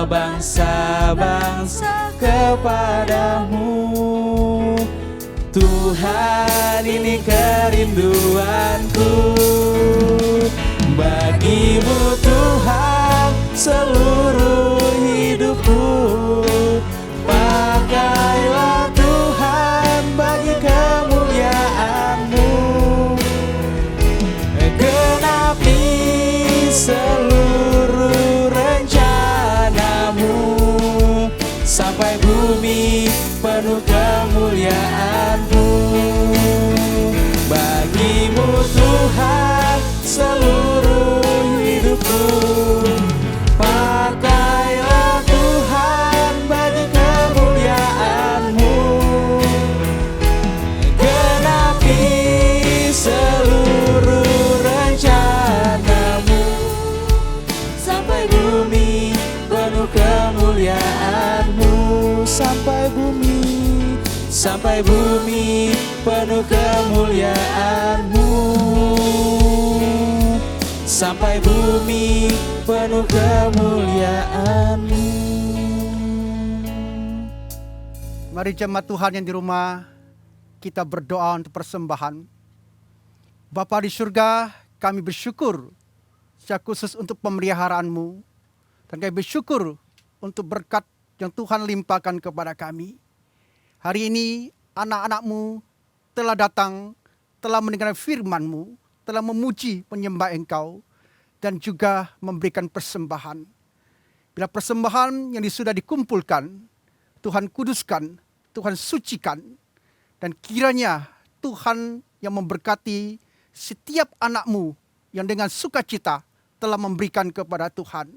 bangsa-bangsa kepadamu. Tuhan, ini kerinduanku, bagi-Mu Tuhan seluruh hidupku. Pakailah Tuhan bagi kemuliaan-Mu, genapi seluruh rencana-Mu, sampai bumi penuh kemuliaan-Mu. Bagi-Mu Tuhan seluruh hidupku. Pakailah Tuhan bagi kemuliaan-Mu, genapi seluruh rencana-Mu, sampai bumi penuh kemuliaan-Mu, sampai bumi penuh kemuliaan-Mu, sampai bumi penuh kemuliaan-Mu. Mari jemaat Tuhan yang di rumah, kita berdoa untuk persembahan. Bapa di surga, kami bersyukur secara khusus untuk pemeliharaan-Mu. Dan kami bersyukur untuk berkat yang Tuhan limpahkan kepada kami. Hari ini anak-anak-Mu telah datang, telah mendengar firman-Mu, telah memuji menyembah Engkau, dan juga memberikan persembahan. Bila persembahan yang sudah dikumpulkan, Tuhan kuduskan, Tuhan sucikan, dan kiranya Tuhan yang memberkati setiap anak-Mu yang dengan sukacita telah memberikan kepada Tuhan.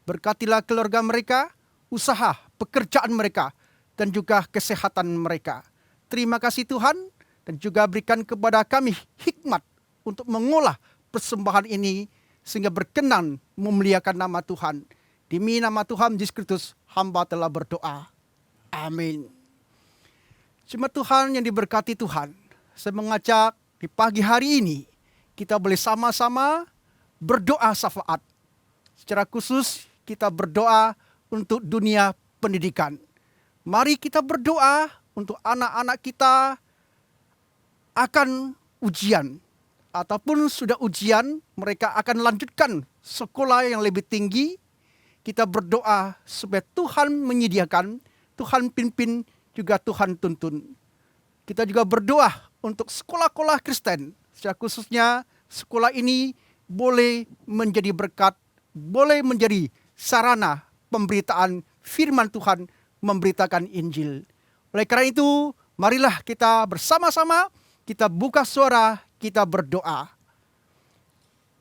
Berkatilah keluarga mereka, usaha, pekerjaan mereka, dan juga kesehatan mereka. Terima kasih Tuhan, dan juga berikan kepada kami hikmat untuk mengolah persembahan ini, sehingga berkenan memuliakan nama Tuhan. Demi nama Tuhan Yesus Kristus, hamba telah berdoa. Amin. Jemaat Tuhan yang diberkati Tuhan, saya mengajak di pagi hari ini, kita boleh sama-sama berdoa syafaat. Secara khusus kita berdoa untuk dunia pendidikan. Mari kita berdoa untuk anak-anak kita akan ujian. Ataupun sudah ujian, mereka akan lanjutkan sekolah yang lebih tinggi. Kita berdoa supaya Tuhan menyediakan, Tuhan pimpin, juga Tuhan tuntun. Kita juga berdoa untuk sekolah-sekolah Kristen. Secara khususnya sekolah ini boleh menjadi berkat, boleh menjadi sarana pemberitaan firman Tuhan, memberitakan Injil. Oleh karena itu, marilah kita bersama-sama, kita buka suara, kita berdoa.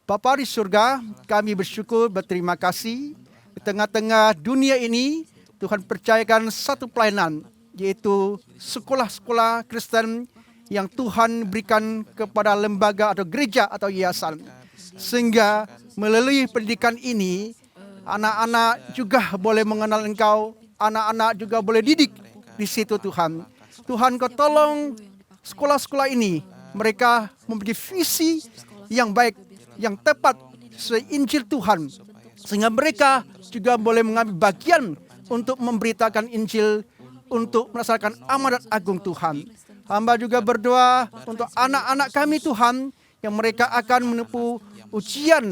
Bapa di surga, kami bersyukur, berterima kasih. Di tengah-tengah dunia ini, Tuhan percayakan satu pelayanan, yaitu sekolah-sekolah Kristen yang Tuhan berikan kepada lembaga atau gereja atau yayasan. Sehingga melalui pendidikan ini, anak-anak juga boleh mengenal Engkau, anak-anak juga boleh didik di situ Tuhan. Tuhan Kau tolong sekolah-sekolah ini, mereka mempunyai visi yang baik, yang tepat sesuai Injil Tuhan. Sehingga mereka juga boleh mengambil bagian untuk memberitakan Injil, untuk melaksanakan amanat agung Tuhan. Hamba juga berdoa untuk anak-anak kami Tuhan, yang mereka akan menempuh ujian.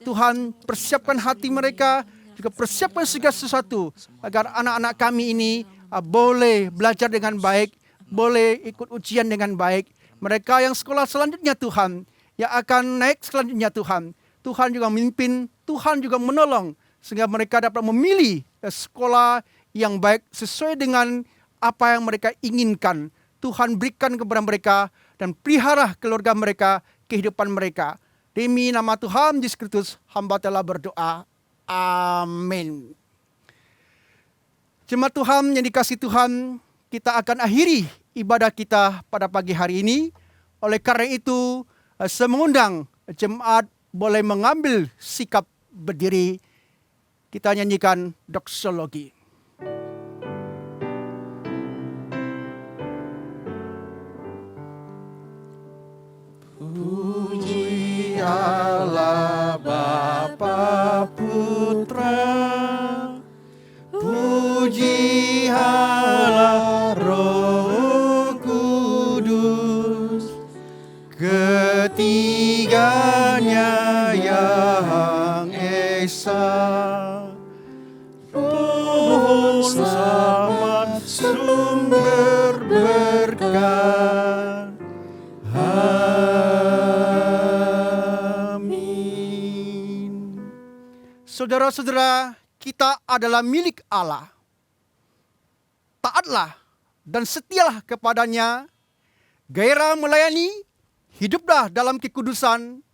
Tuhan persiapkan hati mereka, juga persiapkan segala sesuatu, agar anak-anak kami ini boleh belajar dengan baik, boleh ikut ujian dengan baik. Mereka yang sekolah selanjutnya Tuhan, yang akan naik selanjutnya Tuhan, Tuhan juga memimpin, Tuhan juga menolong, sehingga mereka dapat memilih sekolah yang baik sesuai dengan apa yang mereka inginkan. Tuhan berikan kepada mereka dan pelihara keluarga mereka, kehidupan mereka. Demi nama Tuhan Yesus Kristus, hamba telah berdoa. Amin. Jemaat Tuhan yang dikasihi Tuhan, kita akan akhiri ibadah kita pada pagi hari ini. Oleh karena itu, saya mengundang jemaat boleh mengambil sikap berdiri. Kita nyanyikan doksologi. Puji Allah Bapa Putra, puji Allah Roh Kudus, ketiganya yang esa. selamat sumber berkat. Amin. Saudara-saudara, kita adalah milik Allah. Taatlah dan setialah kepadanya. Gairah melayani, hiduplah dalam kekudusan,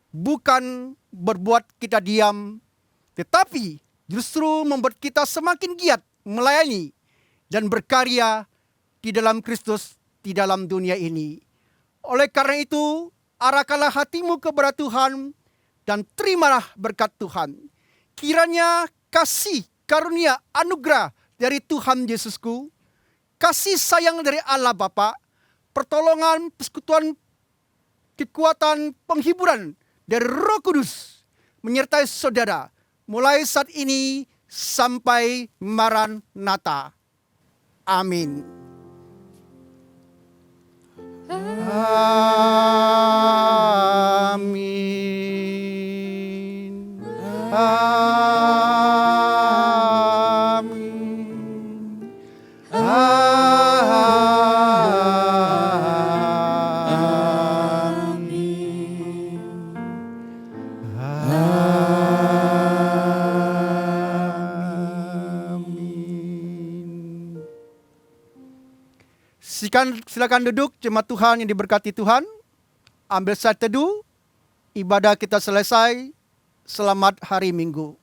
bukan berbuat kita diam, tetapi justru membuat kita semakin giat melayani dan berkarya di dalam Kristus, di dalam dunia ini. Oleh karena itu, arahkanlah hatimu kepada Tuhan dan terimalah berkat Tuhan. Kiranya kasih, karunia, anugerah dari Tuhan Yesusku, kasih sayang dari Allah Bapa, pertolongan, persekutuan, kekuatan, penghiburan dari Roh Kudus menyertai saudara mulai saat ini sampai Maranatha. Amin. Amin. Amin. Silakan duduk, jemaat Tuhan yang diberkati Tuhan. Ambil saat teduh, ibadah kita selesai. Selamat hari Minggu.